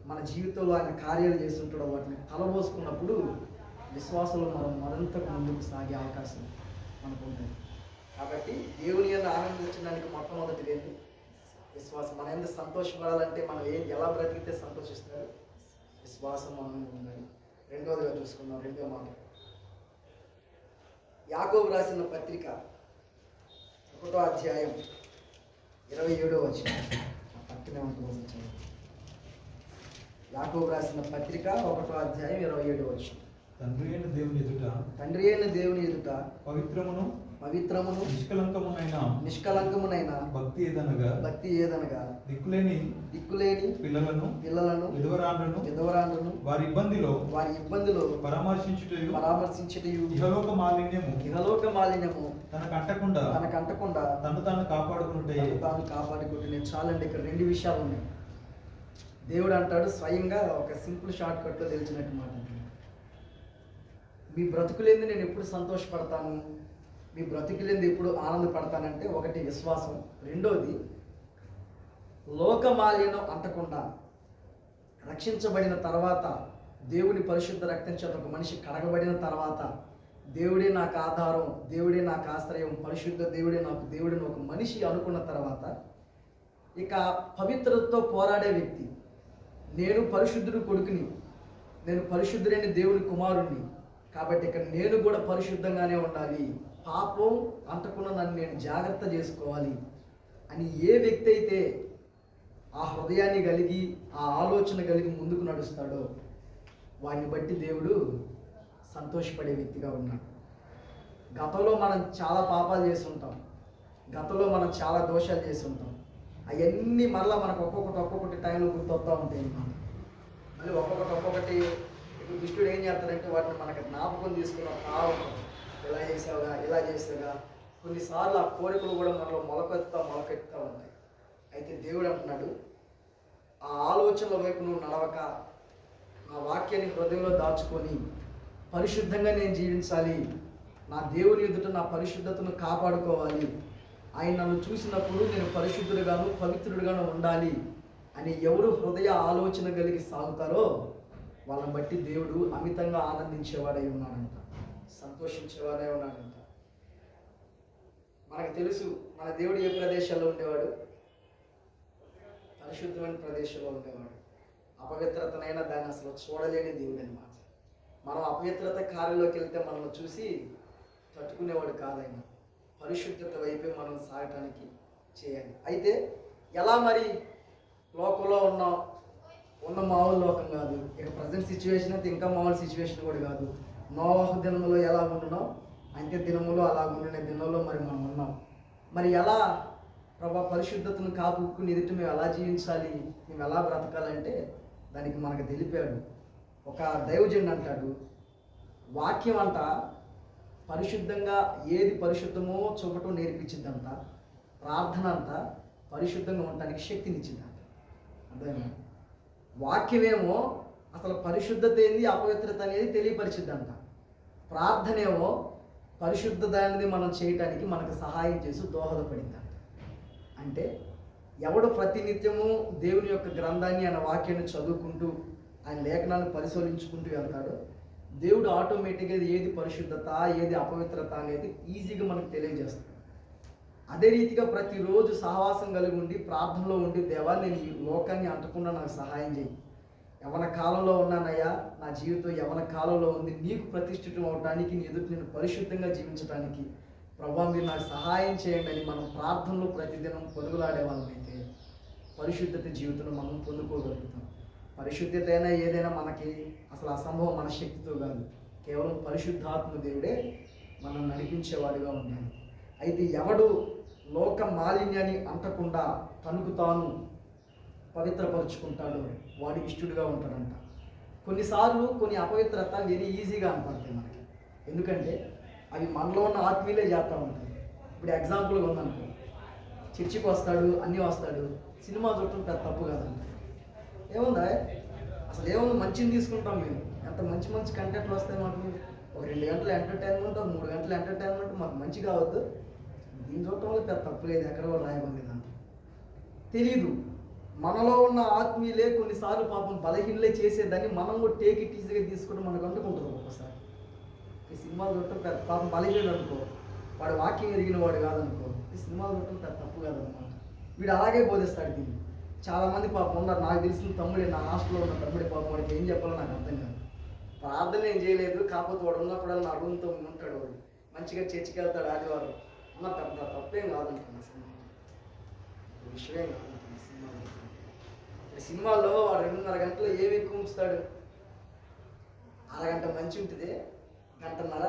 Speaker 1: మన జీవితంలో ఆయన కార్యాలు చేస్తుంటాడో వాటిని తలబోసుకున్నప్పుడు విశ్వాసంలో మనం మరింత ముందుకు సాగే అవకాశం మనకు ఉంటుంది. కాబట్టి దేవుని యందు ఆనందించడానికి మొట్టమొదటిది ఏంటి? విశ్వాసం. మన ఎందుకు సంతోషపడాలంటే మనం ఎలా బ్రతికితే సంతోషిస్తాడు? విశ్వాసం మనలో ఉండాలి. రెండవదిగా చూసుకుందాం, రెండో మాట యాకోబు రాసిన పత్రిక 1వ అధ్యాయం 27వ వచనం. పక్కనే ఉంటుంది. యాకోబు రాసిన పత్రిక 1వ అధ్యాయం 27వ వచనం. తండ్రి అయిన దేవుని ఎదుట పవిత్రమును నిష్కలంకమునైన భక్తి ఏదనగా దిక్కులేని పిల్లలను విధవరాండ్రును వారి ఇబ్బందిలో పరామర్శించుటయు ఇహలోక మాలిన్యము తనకు అంటకుండా తను తాను కాపాడుకుంటే. చాలండి, ఇక్కడ 2 విషయాలు ఉన్నాయి. దేవుడు అంటాడు స్వయంగా, ఒక సింపుల్ షార్ట్ కట్లో తెలిసినట్టు మాట, మీ బ్రతుకులేంది నేను ఎప్పుడు సంతోషపడతాను, మీ బ్రతుకులేంది ఎప్పుడు ఆనందపడతానంటే, ఒకటి విశ్వాసం, రెండోది లోకమాలిన్యం అంటకుండా రక్షించబడిన తర్వాత, దేవుని పరిశుద్ధ రక్తం చేత ఒక మనిషి కడగబడిన తర్వాత, దేవుడే నాకు ఆధారం, దేవుడే నాకు ఆశ్రయం, పరిశుద్ధ దేవుడే నాకు దేవుడిని ఒక మనిషి అనుకున్న తర్వాత, ఇక పవిత్రతతో పోరాడే వ్యక్తి, నేను పరిశుద్ధుడు కొడుకుని, నేను పరిశుద్ధుడైన దేవుని కుమారుణ్ణి, కాబట్టి ఇక్కడ నేను కూడా పరిశుద్ధంగానే ఉండాలి, పాపం అంటకుండా నన్ను నేను జాగ్రత్త చేసుకోవాలి అని ఏ వ్యక్తి అయితే ఆ హృదయాన్ని కలిగి, ఆ ఆలోచన కలిగి ముందుకు నడుస్తాడో, వాడిని బట్టి దేవుడు సంతోషపడే వ్యక్తిగా ఉన్నాడు. గతంలో మనం చాలా పాపాలు చేసి ఉంటాం, గతంలో మనం చాలా దోషాలు చేసి ఉంటాం. అవన్నీ మరలా మనకు ఒక్కొక్కటి టైంలో గుర్తొస్తూ ఉంటాయి. మళ్ళీ ఒక్కొక్కటి దుష్టుడు ఏం చేస్తాడంటే వాటిని మనకు జ్ఞాపకం తీసుకున్న ఇలా చేసావుగా కొన్నిసార్లు ఆ కోరికలు కూడా మనలో మొలకెత్తుతూ ఉంటాయి. అయితే దేవుడు అంటున్నాడు, ఆ ఆలోచనల వైపు నువ్వు నడవక, నా వాక్యాన్ని హృదయంలో దాచుకొని పరిశుద్ధంగా నేను జీవించాలి, నా దేవుని ఎదుట నా పరిశుద్ధతను కాపాడుకోవాలి, ఆయన నన్ను చూసినప్పుడు నేను పరిశుద్ధుడుగాను పవిత్రుడుగాను ఉండాలి అని ఎవరు హృదయ ఆలోచన కలిగి సాగుతారో వాళ్ళని బట్టి దేవుడు అమితంగా ఆనందించేవాడై ఉన్నాడంట, సంతోషించేవాడై ఉన్నాడంట. మనకు తెలుసు మన దేవుడు ఏ ప్రదేశాల్లో ఉండేవాడు, పరిశుద్ధమైన ప్రదేశంలో ఉండేవాడు. అపవిత్రతనైనా దాన్ని అసలు చూడలేని దేవుడు అన్నమాట. మనం అపవిత్రత కార్యంలోకి వెళ్తే మనల్ని చూసి తట్టుకునేవాడు కాదైనా, పరిశుద్ధత వైపే మనం సాగటానికి చేయాలి. అయితే ఎలా మరి లోకంలో ఉన్న మామూలు లోకం కాదు, ఇక ప్రజెంట్ సిచ్యువేషన్ అయితే ఇంకా మామూలు సిచ్యువేషన్ కూడా కాదు. నోవాహు దినములో ఎలా ఉంటున్నాం, అంత్య దినములో అలా ఉండిన దినంలో మరి మనం ఉన్నాం. మరి ఎలా ప్రభా పరిశుద్ధతను కాపుకుని ఎదుటి మేము ఎలా జీవించాలి, మేము ఎలా బ్రతకాలంటే దానికి మనకు తెలిపాడు. ఒక దైవజనుడు అంటాడు, వాక్యం అంట పరిశుద్ధంగా ఏది పరిశుద్ధమో చూపటం నేర్పించిందంట, ప్రార్థన అంతా పరిశుద్ధంగా ఉండటానికి శక్తినిచ్చిందంట. అర్థమైనా? వాక్యమేమో అసలు పరిశుద్ధత ఏంది అపవిత్రత అనేది తెలియపరిచిద్దంట, ప్రార్థనేమో పరిశుద్ధత అనేది మనం చేయటానికి మనకు సహాయం చేసి దోహదపడిందంట. అంటే ఎవడు ప్రతినిత్యము దేవుని యొక్క గ్రంథాన్ని ఆయన వాక్యాన్ని చదువుకుంటూ ఆయన లేఖనాలను పరిశోధించుకుంటూ వెళ్తాడో దేవుడు ఆటోమేటిక్గా ఏది పరిశుద్ధత ఏది అపవిత్రత అనేది ఈజీగా మనకు తెలియజేస్తాడు. అదే రీతిగా ప్రతిరోజు సహవాసం కలిగి ఉండి ప్రార్థనలో ఉండి, దేవా నేను ఈ లోకాన్ని అంటకుండా నాకు సహాయం చేయి, యవన కాలంలో ఉన్నానయ్యా, నా జీవితం యవన కాలంలో ఉంది, నీకు ప్రతిష్ఠితం అవడానికి నీ ఎదుటి నేను పరిశుద్ధంగా జీవించడానికి ప్రభా మీరు నాకు సహాయం చేయండి అని మనం ప్రార్థనలో ప్రతిదినం పొరుగులాడే వాళ్ళమైతే పరిశుద్ధత జీవితంలో మనం పొందుకోగలుగుతాం. పరిశుద్ధత అయినా ఏదైనా మనకి అసలు అసంభవం, మన శక్తితో కాదు, కేవలం పరిశుద్ధాత్మ దేవుడే మనం నడిపించేవాడుగా ఉండాలి. అయితే ఎవడు లోక మాలిన్యాన్ని అంటకుండా తనకు తాను పవిత్రపరుచుకుంటాడో వాడు ఇష్టడుగా ఉంటాడంట. కొన్నిసార్లు కొన్ని అపవిత్రత వెరీ ఈజీగా అనపడతాయి మనకి, ఎందుకంటే అవి మనలో ఉన్న ఆత్మీయులే చేస్తూ ఉంటాయి. ఇప్పుడు ఎగ్జాంపుల్గా ఉందనుకో, చర్చికి వస్తాడు, అన్నీ వస్తాడు, సినిమా చూడటం పెద్ద తప్పు కదంట. ఏముందా అసలు ఏముంది, మంచిని తీసుకుంటాం మేము, ఎంత మంచి కంటెంట్లు వస్తాయి మాకు, ఒక 2 గంటల ఎంటర్టైన్మెంట్, 3 గంటల ఎంటర్టైన్మెంట్ మాకు మంచి కావద్దు, దీని చూడటం వల్ల పెద్ద తప్పు లేదు, ఎక్కడో రాయబడలేదంట. తెలీదు మనలో ఉన్న ఆత్మీయులే కొన్నిసార్లు పాపం బలహీనలే చేసేదాన్ని మనం కూడా టేక్ ఇట్ ఈజీగా తీసుకుంటే మనకు అంటుకుంటుంది. ఒక్కొక్కసారి ఈ సినిమాలు చూడటం పెద్ద పాపం బలహీనుడు అనుకో, వాడు వాక్యం ఎరిగిన వాడు కాదనుకో, ఈ సినిమాలు చూడటం పెద్ద తప్పు కాదనమాట, వీడు అలాగే బోధిస్తాడు దీన్ని. చాలామంది పాపం ఉన్నారు, నాకు తెలిసిన తమ్ముడే, నా హాస్టల్లో ఉన్న తమ్ముడే పాపం, వాడికి ఏం చెప్పాలో నాకు అర్థం కాదు. ప్రార్థన ఏం చేయలేదు, కాకపోతే వాడు ఉన్నప్పుడు నా రూమ్తో ఉంటాడు, వాడు మంచిగా చర్చికి వెళ్తాడు ఆదివారం. అన్న పెద్ద తప్పేం కాదనుకున్నా సినిమా, విషయం కాదు సినిమాలో వాడు 2:30 గంటలు ఏమి ఎక్కువ ఉంచుతాడు? అరగంట మంచి ఉంటుంది, గంటన్నర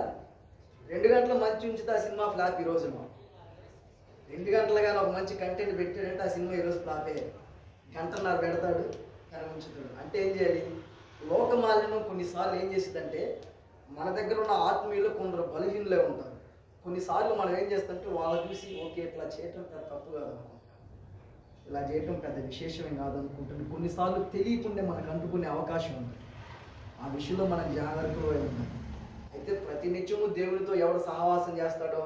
Speaker 1: 2 గంటలు మంచి ఉంచితే ఆ సినిమా ఫ్లాప్. ఈ రోజులో 2 గంటలుగానే ఒక మంచి కంటెంట్ పెట్టాడంటే ఆ సినిమా ఈరోజు ఫ్లాపే. గంటన్నర పెడతాడు కానీ ఉంచుతాడు. అంటే ఏం చేయాలి? లోకమాలిన్యం కొన్నిసార్లు ఏం చేస్తుందంటే, మన దగ్గర ఉన్న ఆత్మీయులు కొందరు బలహీనలే ఉంటారు. కొన్నిసార్లు మనం ఏం చేస్తామంటే వాళ్ళ చూసి ఓకే ఇట్లా చేయటం పెద్ద తప్పు కాదనుకుంటాం, ఇలా చేయటం పెద్ద విశేషమే కాదనుకుంటుంది. కొన్నిసార్లు తెలియకుండా మనకు అంటుకునే అవకాశం ఉంది. ఆ విషయంలో మనం జాగ్రత్తగా ఉండాలి. అయితే ప్రతినిత్యము దేవుడితో ఎవడు సహవాసం చేస్తాడో,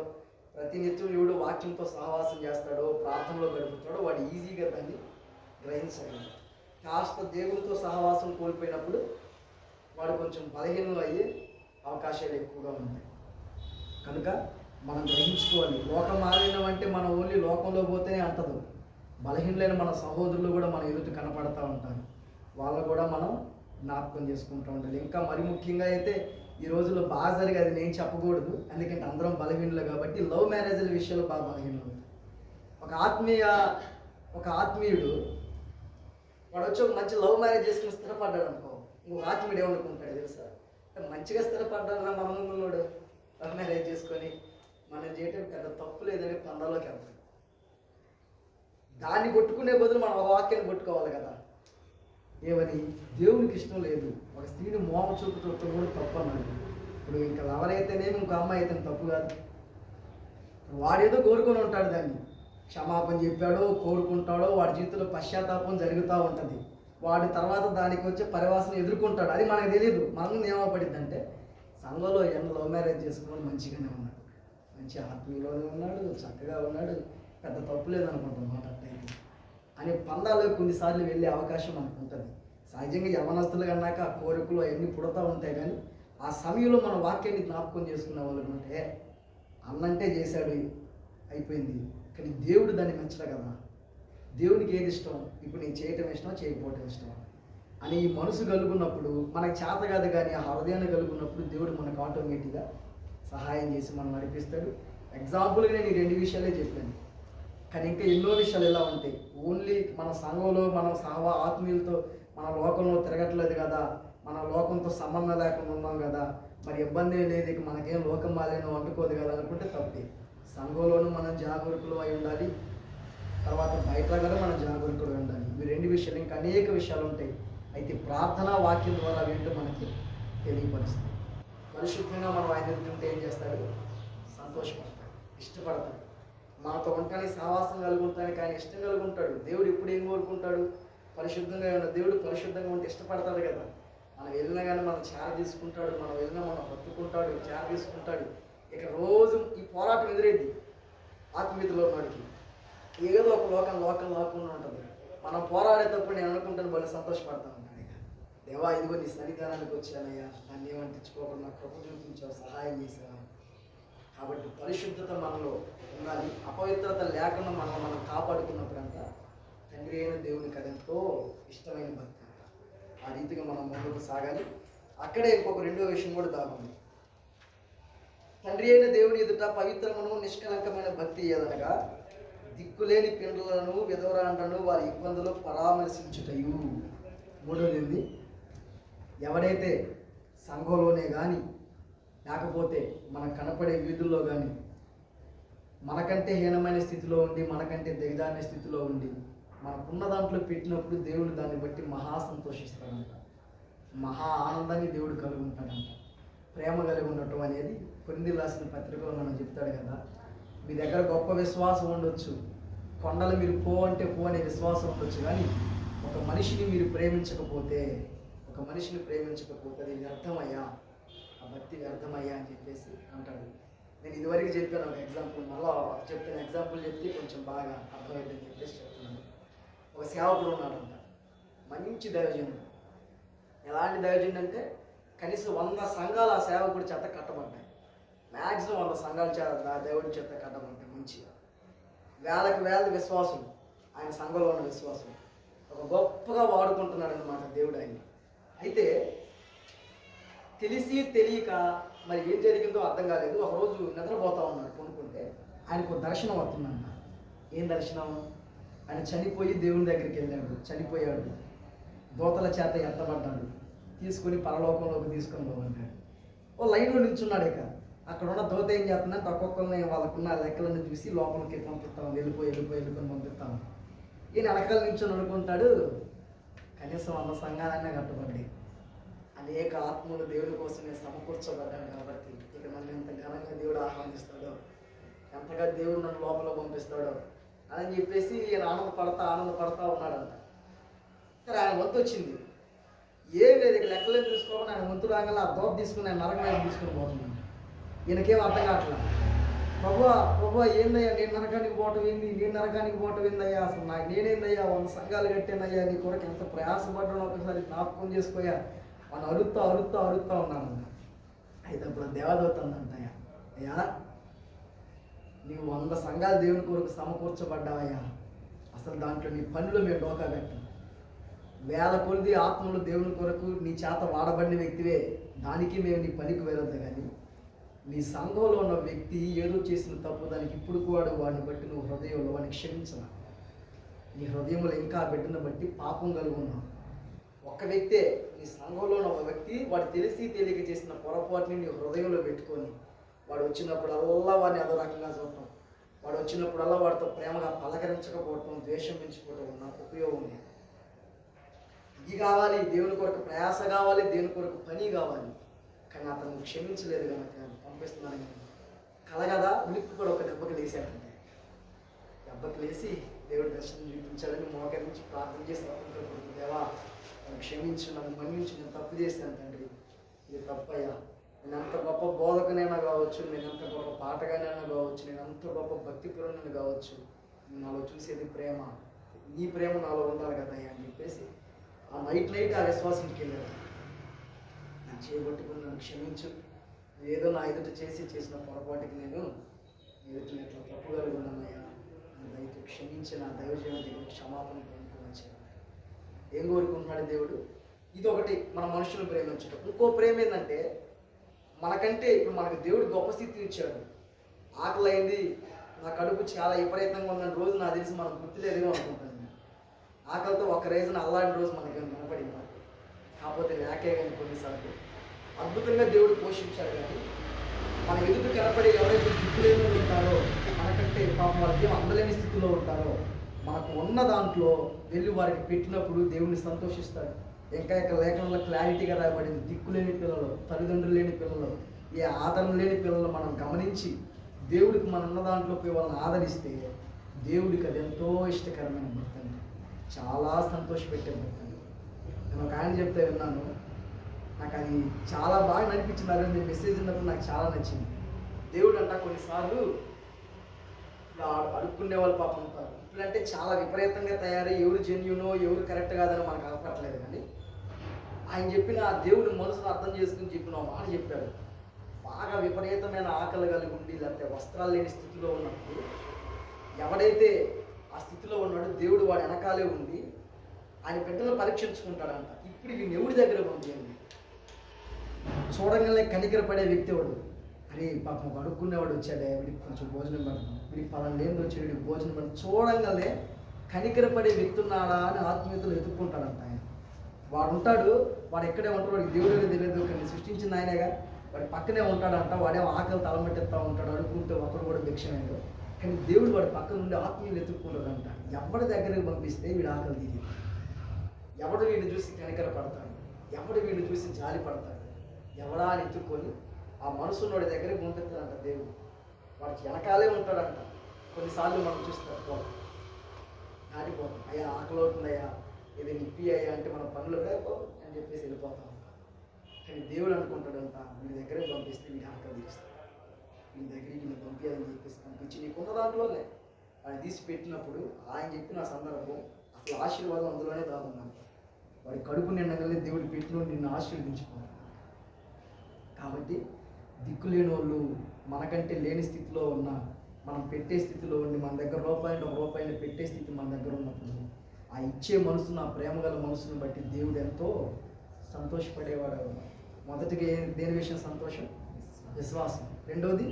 Speaker 1: ప్రతినిత్యం ఎవడు వాక్యంతో సహవాసం చేస్తాడో, ప్రార్థనలో గడుపుతాడో వాడు ఈజీగా దాన్ని గ్రహించగలడు. కాస్త దేవుడితో సహవాసం కోల్పోయినప్పుడు వాడు కొంచెం బలహీనం అయ్యే అవకాశాలు ఎక్కువగా ఉంటాయి. కనుక మనం గ్రహించుకోవాలి. లోకం మాలిన్యం అంటే మనం ఓన్లీ లోకంలో పోతేనే అంటదు. బలహీనలైన మన సహోదరులు కూడా మన ఎదుట కనపడతా ఉంటారు, వాళ్ళు కూడా మనం జ్ఞాపకం చేసుకుంటూ ఉండాలి. ఇంకా మరి ముఖ్యంగా అయితే ఈ రోజుల్లో బాగా జరిగేది నేను చెప్పకూడదు, ఎందుకంటే అందరం బలహీనలు కాబట్టి. లవ్ మ్యారేజ్ల విషయంలో బాగా బలహీనలు. ఒక ఆత్మీయుడు వాడు వచ్చి ఒక మంచి లవ్ మ్యారేజ్ చేసుకుని స్థిరపడ్డాడు అనుకో, ఇంకొక ఆత్మీయుడు ఏమనుకుంటాడు తెలుసా? మంచిగా స్థిరపడ్డాడు రా మన ముందులోడు, లవ్ మ్యారేజ్ చేసుకొని మనం చేయటం పెద్ద తప్పు లేదని పందాలోకి వెళ్తాడు. దాన్ని కొట్టుకునే బదులు మనం ఒక వాక్యాన్ని కొట్టుకోవాలి కదా. ఏమని? దేవునికి ఇష్టం లేదు ఒక స్త్రీని మోమ చూపు చూడటం కూడా తప్పు అన్నాడు. ఇప్పుడు ఇంకా ఎవరైతేనేమి ఇంకో అమ్మాయి అయితే తప్పు కాదు. వాడేదో కోరుకొని ఉంటాడు, దాన్ని క్షమాపణ చెప్పాడో కోరుకుంటాడో వాడి జీవితంలో పశ్చాత్తాపం జరుగుతూ ఉంటుంది. వాడి తర్వాత దానికి వచ్చే పరివాసన ఎదుర్కొంటాడు, అది మనకు తెలియదు. మన ముందు ఏమపడిద్ది అంటే, సంఘంలో ఎంత లవ్ మ్యారేజ్ చేసుకున్నాడు, మంచిగానే ఉన్నాడు, మంచి ఆత్మీయులోనే ఉన్నాడు, చక్కగా ఉన్నాడు, పెద్ద తప్పు లేదనుకుంటాం మాట అట్టయితే అనే పందాల్లో కొన్నిసార్లు వెళ్ళే అవకాశం మనకు ఉంటుంది. సహజంగా యవనస్తులు కన్నాక ఆ కోరికలు అవన్నీ పుడతా ఉంటాయి. కానీ ఆ సమయంలో మన వాక్యాన్ని జ్ఞాపకం చేసుకునే వాళ్ళు అంటే, అన్నంటే చేశాడు అయిపోయింది, కానీ దేవుడు దాన్ని మెచ్చడు కదా. దేవుడికి ఏది ఇష్టం? ఇప్పుడు నేను చేయటం ఇష్టం, చేయకపోవటం ఇష్టం అని ఈ మనసు కలుగున్నప్పుడు, మనకు చేత కాదు కానీ ఆ హృదయాన్ని కలుగున్నప్పుడు దేవుడు మనకు ఆటోమేటిక్గా సహాయం చేసి మనం నడిపిస్తాడు. ఎగ్జాంపుల్గా నేను ఈ 2 విషయాలే చెప్పాను, కానీ ఇంకా ఎన్నో విషయాలు ఎలా ఉంటాయి. ఓన్లీ మన సంఘంలో మనం ఆత్మీయులతో మన లోకంలో తిరగట్లేదు కదా, మన లోకంతో సంబంధం లేకుండా ఉన్నాం కదా, మరి ఇబ్బంది లేదు, ఇక మనకేం లోకం మాలేనో వండుకోదు కదా అనుకుంటే తప్పే. సంఘంలోనూ మనం జాగరూకులు అయి ఉండాలి, తర్వాత బయట కూడా మనం జాగరూకులు ఉండాలి. ఇవి 2 విషయాలు, ఇంకా అనేక విషయాలు ఉంటాయి. అయితే ప్రార్థనా వాక్యం ద్వారా ఏంటో మనకి తెలియపరుస్తాయి. పరిశుద్ధంగా మనం ఆయన ఎదుగుతుంటే ఏం చేస్తాడు? సంతోషపడతాడు, ఇష్టపడతాడు. మనతో ఉంటానికి సహవాసం కలుగుంటానికి ఆయన ఇష్టం కలుగుంటాడు. దేవుడు ఇప్పుడు ఏం కోరుకుంటాడు? పరిశుద్ధంగా ఉన్న దేవుడు పరిశుద్ధంగా ఉంటే ఇష్టపడతాడు కదా. మనం వెళ్ళినా కానీ మనం చేర తీసుకుంటాడు, మనం వెళ్ళినా మనం హత్తుకుంటాడు, చేర తీసుకుంటాడు. ఇక రోజు ఈ పోరాటం ఎదురైంది ఆత్మీయతలో ఉన్నవాడికి. ఏదో ఒక లోకం లాక్కుండా ఉంటుంది. మనం పోరాడేటప్పుడు నేను అనుకుంటాను వాళ్ళు సంతోషపడతా ఉంటాను. ఇక దేవా ఇదిగో నీ సన్నిధానానికి వచ్చానయ్యా, నన్ను ఏమంటించుకోకుండా కృప చూపించావు, సహాయం చేశాను. కాబట్టి పరిశుద్ధత మనలో ఉండాలి. అపవిత్రత లేకుండా మనం కాపాడుకున్నప్పుడంతా తండ్రి అయిన దేవునికి అదెంతో ఇష్టమైన భక్తి. ఆ రీతిగా మనం ముందుకు సాగాలి. అక్కడే ఇంకొక 2వ విషయం కూడా దాగుంది. తండ్రి అయిన దేవుని ఎదుట పవిత్రమును నిష్కలంకమైన భక్తి ఏదనగా దిక్కులేని పిండలను విధవరాండ్రను వారి ఇబ్బందులు పరామర్శించుటయు. 3వది, ఎవడైతే సంఘంలోనే కానీ లేకపోతే మనకు కనపడే వీధుల్లో కానీ మనకంటే హీనమైన స్థితిలో ఉండి, మనకంటే దిగజారిన స్థితిలో ఉండి మనకున్న దాంట్లో పెట్టినప్పుడు దేవుడు దాన్ని బట్టి మహా సంతోషిస్తాడంట, మహా ఆనందాన్ని దేవుడు కలిగి ఉంటాడంట. ప్రేమ కలిగి ఉండటం అనేది కొరింథీయులకు రాసిన పత్రికలో మనం చెప్తాడు కదా, మీ దగ్గర గొప్ప విశ్వాసం ఉండొచ్చు, కొండలు మీరు పో అంటే పో అనే విశ్వాసం ఉండొచ్చు, కానీ ఒక మనిషిని మీరు ప్రేమించకపోతే అది వ్యర్థమయ్యా, ఆ భక్తి వ్యర్థమయ్యా అని చెప్పేసి అంటాడు. నేను ఇదివరకు చెప్పాను ఒక ఎగ్జాంపుల్, మళ్ళీ చెప్తాను. ఎగ్జాంపుల్ చెప్తే కొంచెం బాగా అర్థమైందని చెప్పేసి చెప్తున్నాను. ఒక సేవకుడు ఉన్నాడంట, మంచి దైవజనుడు. ఎలాంటి దైవజనుడు అంటే కనీసం 100 సంఘాలు ఆ సేవకుడి చేత కట్టబడ్డాయి. మ్యాక్సిమం 100 సంఘాల చేత దేవుడి చేత కట్టబడ్డాయి. మంచిగా వేలకు విశ్వాసులు ఆయన సంఘంలో ఉన్న విశ్వాసులు. ఒక గొప్పగా వాడుకుంటున్నాడు అనమాట దేవుడు ఆయన్ని. అయితే తెలిసి తెలియక మరి ఏం జరిగిందో అర్థం కాలేదు. ఒకరోజు నిద్రపోతా ఉన్నాడు కొనుక్కుంటే, ఆయనకు దర్శనం వస్తుందంట. ఏం దర్శనం? ఆయన చనిపోయి దేవుని దగ్గరికి వెళ్ళాడు, చనిపోయాడు, దోతల చేత ఎత్తబడ్డాడు, తీసుకుని పరలోకంలోకి తీసుకొని పోమన్నాడు. ఓ లైన్లో నిల్చున్నాడు. ఇక అక్కడ ఉన్న దోత ఏం చేస్తుందంటే ఒక్కొక్కరిని వాళ్ళకున్న లెక్కలను చూసి లోపలికి పంపిస్తాం, వెళ్ళిపోయి పంపిస్తాం. ఈయన వెనకాల నిల్చొని అనుకుంటాడు, కనీసం 100 సంఘాలన్నా కట్టబడ్డాయి, అనేక ఆత్మలు దేవుని కోసమే సమకూర్చబడ్డాడు కాబట్టి ఇక నన్ను ఎంత ఘనంగా దేవుడు ఆహ్వానిస్తాడో, ఎంతగా దేవుడు నన్ను లోపల పంపిస్తాడో అని చెప్పేసి ఈయన ఆనందపడతా ఉన్నాడంట. సరే ఆయన వంతు వచ్చింది. ఏం లేదు, ఇక లెక్కలేని చూసుకోకుండా ఆయన వంతు రాగానే ఆ దోప తీసుకుని ఆయన నరకం మీద తీసుకుని పోతున్నాడు. ఈయనకేం అర్థం కావట్లా. ప్రభువా ఏందయ్యా, నేను నరకానికి పోవటం ఏందయ్యా, అసలు నేనేందయ్యా 100 సంఘాలు కట్టానయ్యా, నీ కొరకు ఎంత ప్రయాసపడ్డానో ఒకసారి జ్ఞాపకం చేసుకోయా మనం అరుత్తా ఉన్నాను. అయితే అప్పుడు దేవదూత అందంటయ్యా, అయ్యా నీవు 100 సంఘాలు దేవుని కొరకు సమకూర్చబడ్డావయ్యా, అసలు దాంట్లో నీ పనులు మేము డోకా కట్టాం. 1000 కొద్ది ఆత్మలు దేవుని కొరకు నీ చేత వాడబడిన వ్యక్తివే, దానికి మేము నీ పనికి వేరొద్దు. కానీ నీ సంఘంలో ఉన్న వ్యక్తి ఏదో చేసిన తప్పు, దానికి ఇప్పుడు కూడా వాడిని బట్టి నువ్వు హృదయంలో వాడిని క్షమించను. నీ హృదయంలో ఇంకా బిడ్డను బట్టి పాపం కలిగి ఉన్నావు. ఒక వ్యక్తే, నీ సంఘంలో ఉన్న ఒక వ్యక్తి వాడు తెలిసి తెలియక చేసిన పొరపాటుని నీ హృదయంలో పెట్టుకొని వాడు వచ్చినప్పుడల్లా వాడిని అదో రకంగా చూడటం, వాడు వచ్చినప్పుడల్లా వాడితో ప్రేమగా పలకరించకపోవటం, ద్వేషం పెంచుకోవటం ఉన్న ఉపయోగం లేదు. ఇది కావాలి, దేవుని కొరకు ప్రయాస కావాలి, దేవుని కొరకు పని కావాలి. కానీ అతను క్షమించలేదు కనుక పంపిస్తున్నాను. కలగదా ఉలిక్కి కూడా ఒక దెబ్బకి లేసాడంటే, దెబ్బకి లేచి దేవుడి దర్శనం చూపించాలని మోకరించి ప్రార్థన చేసి అనుకుంటున్నాడు, దేవా నన్ను క్షమించు, నన్ను మన్నించు, నేను తప్పు చేశాను తండ్రి, ఇది తప్పయ్యా. నేను ఎంత గొప్ప బోధకనైనా కావచ్చు, నేను ఎంత గొప్ప పాటగానైనా కావచ్చు, నేను ఎంత గొప్ప భక్తిపరునైనా కావచ్చు, నాలో చూసేది ప్రేమ, నీ ప్రేమ నాలో ఉండాలి కదయ్యా అని చెప్పేసి ఆ నైట్ ఆ విశ్వాసంకి వెళ్ళాడు. నేను చేయబట్టుకుని నన్ను క్షమించు, ఏదో నా ఎదుట చేసిన పొరపాటుకి నేను ఎదుట ఇట్లా తప్పు కలుగున్నానయ్యా, దయతో క్షమించి నా దైవజీవన దగ్గర క్షమాపణ పొందుకోవచ్చు. ఏం కోరుకుంటున్నాడు దేవుడు? ఇది ఒకటి, మన మనుషులను ప్రేమించడం. ఇంకో ప్రేమ ఏంటంటే, మనకంటే ఇప్పుడు మనకు దేవుడు గొప్ప స్థితిని ఇచ్చాడు. ఆకలి అయింది, నా కడుపు చాలా విపరీతంగా ఉందని రోజు నాకు తెలిసి మనం గుర్తులేదేమో అనుకుంటాను. ఆకలితో ఒక రోజున అల్లాంటి రోజు మనకి కనపడింది. కాకపోతే లేకే కానీ కొన్నిసార్లు అద్భుతంగా దేవుడు పోషించాడు. కానీ మన ఎదుటి కనపడి ఎవరైతే దిక్కులేని ఉంటారో, మనకంటే పాపం వాళ్ళకి అందలేని స్థితిలో ఉంటారో, మనకు ఉన్న దాంట్లో వెళ్ళి వారికి పెట్టినప్పుడు దేవుడిని సంతోషిస్తాడు. ఇంకా ఇక్కడ లేఖనంలో క్లారిటీగా రాయబడింది, దిక్కులేని పిల్లలు, తల్లిదండ్రులు లేని పిల్లలు, ఏ ఆదరణ లేని పిల్లలు మనం గమనించి దేవుడికి మనం ఉన్న దాంట్లో పోయి వాళ్ళని ఆదరిస్తే దేవుడికి అది ఎంతో ఇష్టకరమైన భక్తి, చాలా సంతోషపెట్టే భక్తి. నేను ఒక ఆయన చెప్తే విన్నాను, నాకు అది చాలా బాగా అనిపించింది. ఆ రోజు మెసేజ్ ఉన్నప్పుడు నాకు చాలా నచ్చింది. దేవుడు అంట కొన్నిసార్లు అడుక్కునే వాళ్ళు పాపం ఉంటారు. ఇప్పుడంటే చాలా విపరీతంగా తయారై ఎవరు జెన్యూనో ఎవరు కరెక్ట్ కాదని మనకు అవపడలేదు. కానీ ఆయన చెప్పిన ఆ దేవుడి మనసును అర్థం చేసుకుని చెప్పిన మాట చెప్పాడు. బాగా విపరీతమైన ఆకలి కలిగి ఉండి లేకపోతే వస్త్రాలు లేని స్థితిలో ఉన్నప్పుడు ఎవడైతే ఆ స్థితిలో ఉన్నాడో దేవుడు వాడు వెనకాలే ఉండి ఆయన బిడ్డలు పరీక్షించుకుంటాడంట. ఇప్పుడు ఈ దేవుడి దగ్గర పంపించండి. చూడంగానే కనికరపడే వ్యక్తి వాడు, అరే పాపం అడుక్కునేవాడు వచ్చాడే, వీడికి కొంచెం భోజనం పెడతాం, వీడికి పలానా లేని వచ్చి వీడికి భోజనం పెడతాం, చూడంగానే కనికరపడే వ్యక్తి ఉన్నాడా అని ఆత్మీయతలు ఎదుర్కొంటాడంట. ఆయన వాడు ఉంటాడు, వాడు ఎక్కడే ఉంటాడు, వాడికి దేవుడికి తెలియదు, కానీ సృష్టించిన ఆయనగా వాడి పక్కనే ఉంటాడంట. వాడేమో ఆకలి తలమట్టెత్తా ఉంటాడు, అడుక్కుంటే ఒకరు కూడా భిక్షమేడు. కానీ దేవుడు వాడి పక్కన నుండి ఆత్మీయులు ఎత్తుక్కుంటాడంట. ఎవరి దగ్గరికి పంపిస్తే వీడు ఆకలి దిగి, ఎవడు వీడిని చూసి కనికర పడతాడు, ఎవడు వీడిని చూసి జాలి పడతాడు, ఎవడా అని ఎత్తుక్కొని ఆ మనసున్నోడి దగ్గరికి పంపిస్తాడంట దేవుడు. వాడికి వెనకాలే ఉంటాడంట. కొన్నిసార్లు మనం చూస్తాం దాటిపోతాం, అయ్యా ఆకలి అవుతుందయ్యా, ఇది నిప్పి అయ్యా అంటే మన పనులు అని చెప్పేసి వెళ్ళిపోతాం. కానీ దేవుడు అనుకుంటాడంట, వీడి దగ్గరికి పంపిస్తే వీడి ఆకలి తీస్తాడు, వీడి దగ్గరికి నేను పంపించాలని చెప్పేసి పంపించి నీకున్న దాంట్లోనే ఆయన తీసి పెట్టినప్పుడు ఆయన చెప్పిన సందర్భం అసలు ఆశీర్వాదం అందులోనే దాగున్నాను. వాడి కడుపు నిండగలే దేవుడు పెట్టిన నిన్ను ఆశీర్వదించుకోవాలి. కాబట్టి దిక్కులేని వాళ్ళు, మనకంటే లేని స్థితిలో ఉన్న, మనం పెట్టే స్థితిలో ఉండి మన దగ్గర రూపాయిని పెట్టే స్థితి మన దగ్గర ఉన్నప్పుడు ఆ ఇచ్చే మనసును, ఆ ప్రేమ గల మనసును బట్టి దేవుడు ఎంతో సంతోషపడేవాడు. మొదటిగా దేని విషయం సంతోషం? విశ్వాసం. రెండవది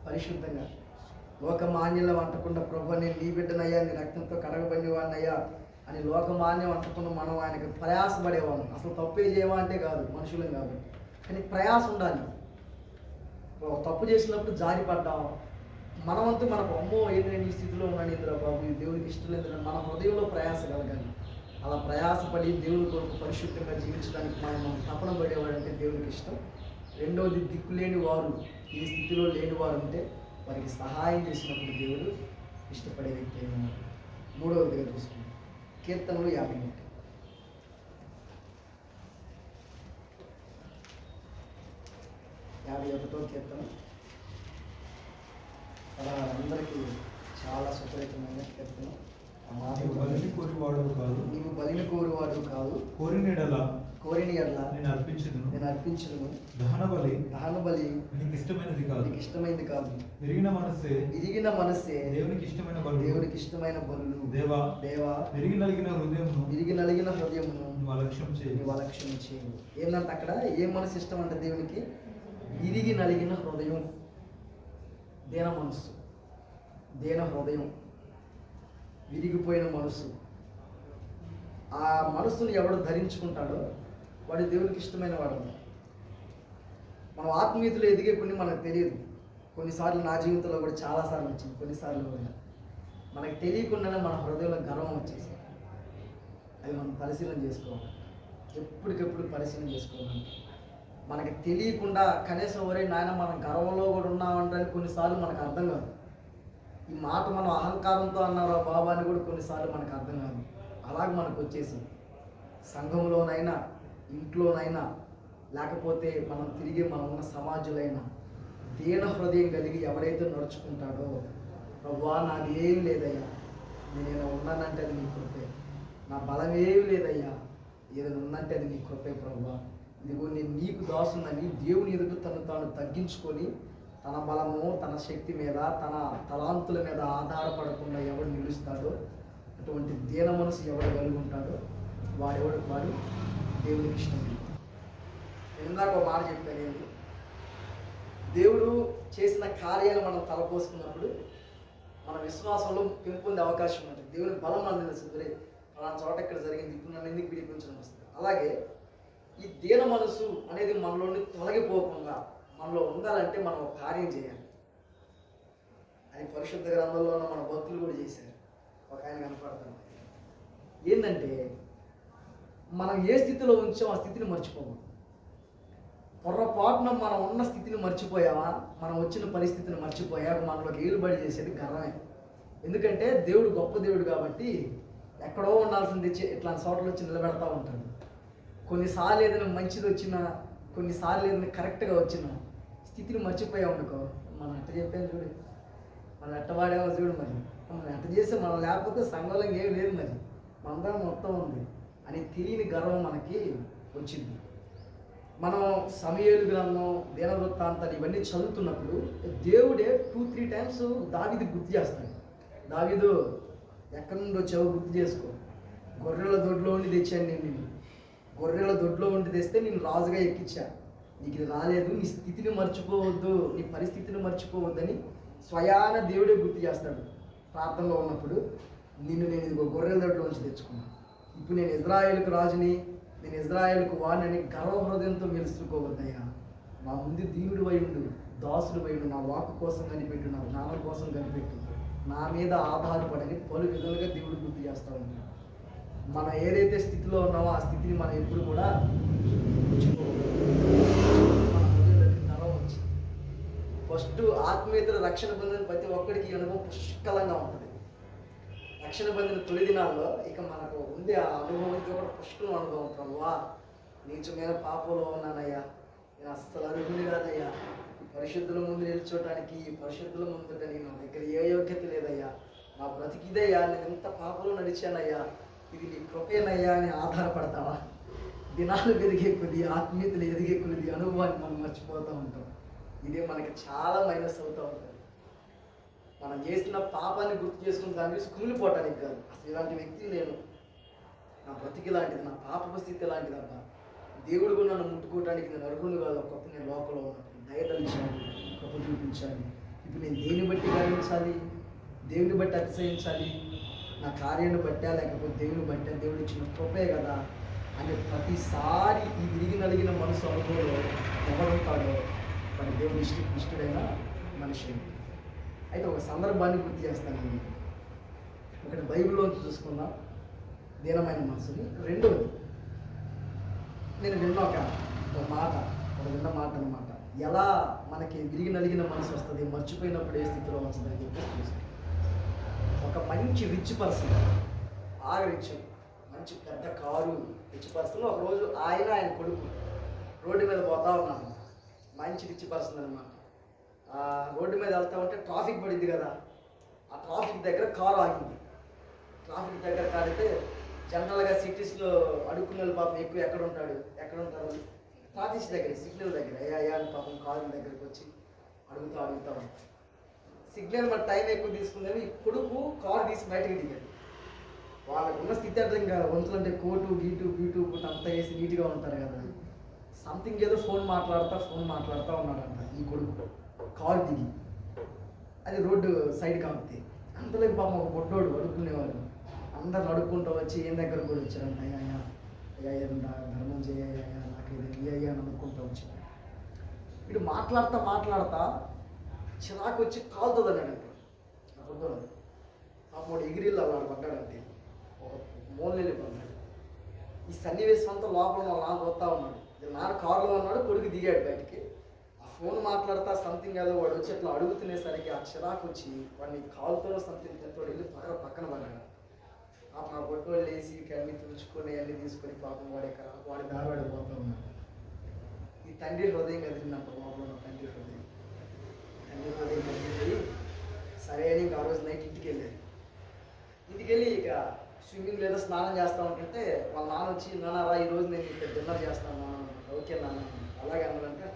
Speaker 1: పరిశుద్ధంగా, లోకమాన్యంలో అంటకుండా ప్రభు నేను నీ బిడ్డనయ్యా, నీ రక్తంతో కడగబడిన వాడినయ్యా అని లోకమాన్యం అంటకుండా మనం ఆయనకి ప్రయాసపడేవాళ్ళం. అసలు తప్పే చేయవా అంటే కాదు, మనుషులం కాదు, కానీ ప్రయాస ఉండాలి. తప్పు చేసినప్పుడు జారిపడ్డాం, మనవంతు మనకు అమ్మో ఏది నేను ఈ స్థితిలో ఉన్నాను ఇందులో బాబు, ఈ దేవుడికి ఇష్టం లేదు, మన హృదయంలో ప్రయాస కలగాలి. అలా ప్రయాసపడి దేవుని కొరకు పరిశుద్ధంగా జీవించడానికి మనం తపన పడేవాడంటే దేవునికి ఇష్టం. రెండవది దిక్కులేని వారు, ఈ స్థితిలో లేని వారు ఉంటే వారికి సహాయం చేసినప్పుడు దేవుడు ఇష్టపడే వ్యక్తి ఏమన్నారు. మూడవదిగా చూసుకుంటాం కీర్తనలు 51. కీర్తన అలా అందరికీ చాలా సుపరితమైన కీర్తన.
Speaker 2: బలిని కోరువాడు కాదు,
Speaker 1: నీవు బలిని కోరువాడు కాదు,
Speaker 2: కోరిన
Speaker 1: ఎడల
Speaker 2: నేను
Speaker 1: అర్పించును.
Speaker 2: దహన బలి
Speaker 1: నీకు ఇష్టమైనది కాదు.
Speaker 2: విరిగిన మనస్సే
Speaker 1: దేవునికి ఇష్టమైన బలులు.
Speaker 2: దేవా విరిగి
Speaker 1: నలిగిన హృదయమును
Speaker 2: నువ్వు అలక్ష్యం
Speaker 1: చేయు. ఏంటంటే అక్కడ ఏ మనసు ఇష్టం అంటే దేవునికి? విరిగి నలిగిన హృదయం, దేన మనస్సు, దేన హృదయం, విరిగిపోయిన మనసు. ఆ మనసును ఎవడు ధరించుకుంటాడో వాడు దేవునికి ఇష్టమైన వాడు. మనం ఆత్మీయతలో ఎదిగే కొన్ని మనకు తెలియదు. కొన్నిసార్లు నా జీవితంలో కూడా చాలాసార్లు వచ్చింది. కొన్నిసార్లు కూడా మనకు తెలియకుండానే మన హృదయంలో గర్వం వచ్చేసి అది మనం పరిశీలన చేసుకోవాలి. ఎప్పటికెప్పుడు పరిశీలన చేసుకోవాలి. మనకి తెలియకుండా కనీసం ఒరే నాయన మనం గర్వంలో కూడా ఉన్నామంటే కొన్నిసార్లు మనకు అర్థం కాదు. ఈ మాట మనం అహంకారంతో అన్నారా బాబా అని కూడా కొన్నిసార్లు మనకు అర్థం కాదు. అలాగే మనకు వచ్చేసి సంఘంలోనైనా, ఇంట్లోనైనా, లేకపోతే మనం ఉన్న సమాజంలో దీన హృదయం కలిగి ఎవరైతే నడుచుకుంటాడో, ప్రభువా నాదేం లేదయ్యా, నేను ఉన్నానంటే అది నీ కృపే, నా బలం ఏమి లేదయ్యా, ఏదైనా ఉందంటే అది నీ కృపే ప్రభువా, ఇదిగో నేను నీకు దాసునని దేవుని ఎదుట తాను తగ్గించుకొని తన బలము, తన శక్తి మీద, తన తలాంతుల మీద ఆధారపడకుండా ఎవడు నిలుస్తాడో, అటువంటి దీన మనసు ఎవడు కలిగి ఉంటాడో వాడు దేవునికి ఇష్టం. నేను ఇందాక ఒక మాట చెప్పాను, దేవుడు చేసిన కార్యాలు మనం తలపోసుకున్నప్పుడు మన విశ్వాసంలో పెంపొందే అవకాశం ఉంటుంది. దేవుని బలం మనం తెలుస్తుంది, అలాంటి చోట ఇక్కడ జరిగింది, ఇప్పుడు నన్ను ఎందుకు విడిపించడం వస్తుంది. అలాగే ఈ దీన మనసు అనేది మనలోని తొలగిపోకుండా మనలో ఉండాలంటే మనం ఒక కార్యం చేయాలి. అని పరిశుద్ధ గ్రంథంలో మన భక్తులు కూడా చేశారు. ఒక ఆయన కనపడతాను, ఏంటంటే మనం ఏ స్థితిలో ఉంచామో ఆ స్థితిని మర్చిపోము. పొర్రపాటున మనం ఉన్న స్థితిని మర్చిపోయావా, మనం వచ్చిన పరిస్థితిని మర్చిపోయాక మనలోకి ఏలుబడి చేసేది గర్వమే. ఎందుకంటే దేవుడు గొప్ప దేవుడు కాబట్టి ఎక్కడో ఉండాల్సింది ఇట్లాంటి చోట్ల వచ్చి నిలబెడతా ఉంటాడు. కొన్నిసార్లు ఏదైనా మంచిది వచ్చినా, కొన్నిసార్లు ఏదైనా కరెక్ట్గా వచ్చినా స్థితిని మర్చిపోయాం అనుకో, మనం ఎట్ట చెప్పాను చూడు, మనం ఎట్ట వాడేమో చూడు, మరి మనం ఎట్ట చేస్తే మనం లేకపోతే సంఘంలో ఏం లేదు, మరి మందరం మొత్తం ఉంది అని తెలియని గర్వం మనకి వచ్చింది. మనం సమూయేలు గ్రంథం, దినవృత్తాంతాలు ఇవన్నీ చదువుతున్నప్పుడు దేవుడే 2-3 టైమ్స్ దావీదు గుర్తు చేస్తాడు. దావీదు ఎక్కడి నుండి వచ్చావో గుర్తు చేసుకో, గొర్రెల దొడ్లో ఉండి తెచ్చాను నేను, గొర్రెల దొడ్లో ఉండి తెస్తే నేను రాజుగా ఎక్కించా, నీకు ఇది రాలేదు, నీ స్థితిని మర్చిపోవద్దు, నీ పరిస్థితిని మర్చిపోవద్దని స్వయాన దేవుడే గుర్తు చేస్తాడు. ప్రార్థనలో ఉన్నప్పుడు నేను ఇదిగో గొర్రెల దొడ్లో ఉంచి తెచ్చుకున్నాను, ఇప్పుడు నేను ఇజ్రాయేలుకు రాజుని, నేను ఇజ్రాయేలుకు వాడిని గర్వ హృదయంతో మెలుసుకోవద్దయ్యా, నా ముందు దీనుడు వైండు, దాసుడు వైండు, నా వాక్కు కోసం కనిపెట్టు, నా జ్ఞానం కోసం కనిపెట్టు, నా మీద ఆధారపడని పలు విధాలుగా దేవుడు గుర్తు చేస్తూ ఉంటాడు. మనం ఏదైతే స్థితిలో ఉన్నామో ఆ స్థితిని మనం ఎప్పుడు కూడా వచ్చి ఫస్ట్ ఆత్మీయతలు రక్షణ పొందిన ప్రతి ఒక్కడికి అనుభవం పుష్కలంగా ఉంటుంది. రక్షణ పొందిన తొలి దినాల్లో ఇక మనకు ఉంది ఆ అనుభవం, కూడా పుష్కలం అనుభవం. ప్రభువా నీచమైన పాపంలో ఉన్నానయ్యా, నేను అస్సలు అర్హుని కాదయ్యా, ఈ పరిశుద్ధుల ముందు నిల్చోటానికి, ఈ పరిశుద్ధుల ముందుట నేను దగ్గర ఏ యోగ్యత లేదయ్యా, నా బ్రతికిదయ్యా, నేను ఎంత పాపంలో నడిచానయ్యా, ఇది నీ కృపేనయ్యా అని ఆధారపడతావా? దినాలు పెరిగే కొద్ది, ఆత్మీయతలు ఎదిగే కొద్ది అనుభవాన్ని మనం మర్చిపోతూ ఉంటాం. ఇదే మనకి చాలా మైనస్ అవుతూ ఉంటుంది. మనం చేసిన పాపాన్ని గుర్తు చేసుకుని దాని మీద కుమిలిపోవటానికి కాదు. అసలు ఇలాంటి వ్యక్తి నేను, నా బ్రతికి ఇలాంటిది, నా పాప స్థితి ఇలాంటిది అబ్బా, దేవుడు కూడా నన్ను ముట్టుకోవడానికి నేను అర్హులు కాదు. ఒకప్పుడు నేను లోపల ఉన్నప్పుడు దయదలించాలి, కృప చూపించాలి. ఇప్పుడు నేను దేన్ని బట్టి గర్వించాలి, దేవుని బట్టి అతిశయించాలి, నా కార్యాన్ని బట్టా లేకపోతే దేవుని బట్టా, దేవుడు ఇచ్చిన కృపే కదా అని ప్రతిసారి ఈ విరిగి నలిగిన మనసు అనుభవంలో ఎవరుంటాడో మరి దేవుని ఇష్టడైన మనిషి. అయితే ఒక సందర్భాన్ని గుర్తు చేస్తాను నేను. ఒకటి బైబిల్లోంచి చూసుకుందాం దీనమైన మనసుని. రెండవది నేను విన్న ఒక విన్న మాట అనమాట, ఎలా మనకి విరిగి నలిగిన మనసు వస్తుంది, మర్చిపోయినప్పుడు ఏ స్థితిలో వస్తుంది అని చెప్పి చూస్తాను. ఒక మంచి రిచ్ పర్సన్, బాగా రిచ్, మంచి పెద్ద కారు రిచ్ పర్సన్, ఒకరోజు ఆయన కొడుకు రోడ్డు మీద పోతా ఉన్నాను. మంచి రిచ్ పర్సన్ అనమాట. రోడ్డు మీద వెళ్తా ఉంటే ట్రాఫిక్ పడింది కదా, ఆ ట్రాఫిక్ దగ్గర కారు ఆగింది. ట్రాఫిక్ దగ్గర కాడితే జనరల్గా సిటీస్లో అడుక్కునే పాపం ఎక్కువ ఎక్కడ ఉంటారు ట్రాఫిక్ దగ్గర, సిగ్నల్ దగ్గర అయ్యా అని పాపం కారు దగ్గరికి వచ్చి అడుగుతా సిగ్నల్ మరి టైం ఎక్కువ తీసుకుందని కొడుకు కారు తీసి బయటకు దిగాడు. వాళ్ళకు ఉన్న స్థితి అట్లా ఇంకా వంతులు అంటే కోటు గీటు అంతా వేసి నీట్గా ఉంటారు కదా, సంథింగ్ ఏదో ఫోన్ మాట్లాడుతూ ఉన్నాడంట ఈ కొడుకు. కారు దిగి అది రోడ్డు సైడ్ కాబట్టి అంతలోకి పాపం ఒక పొట్టోడు అడుక్కునేవాడు. అందరు అడుక్కుంటూ వచ్చి ఏం దగ్గర కూడా వచ్చారంట, అయ్యా ఏదన్నా ధర్మం చేయ్యా నాకు ఇది అయ్యా అని అనుకుంటూ వచ్చాడు. వీడు మాట్లాడుతా చిరాకు వచ్చి కాలుతుంది అన్నాడంట. పాపం వాడు ఎగిరిల్లు అలా పడ్డాడంటే ఒక మూల వెళ్ళిపోన్నాడు. ఈ సన్నివేశం అంతా లోపల నాన్న పోతా ఉన్నాడు. నాన్న కారులో ఉన్నాడు, కొడుకు దిగాడు బయటికి. ఆ ఫోన్ మాట్లాడుతా సంథింగ్ ఏదో వాడు వచ్చి అట్లా అడుగుతునేసరికి ఆ చిరాకు వచ్చి వాడిని కాలుతో సంథింగ్ వాడు వెళ్ళి పక్కన పడ్డాడు. ఆ బొట్టులు వేసి అన్ని తుడుచుకొని అన్నీ తీసుకొని పాపం వాడి దారివాడు పోతా ఉన్నాడు. ఈ తండ్రి హృదయం కదిలినప్పుడు లోపల ఉన్న తండ్రి హృదయం కదిలి సరే అని ఇంకా ఆ రోజు నైట్ ఇంటికి వెళ్ళి ఇక స్విమ్మింగ్ లేదా స్నానం చేస్తా ఉంటుంటే వాళ్ళ నాన్న వచ్చి, నాన్న ఈరోజు నేను ఇక్కడ డిన్నర్ చేస్తాను. ఓకే నాన్న, అలాగే అన్నాడంటే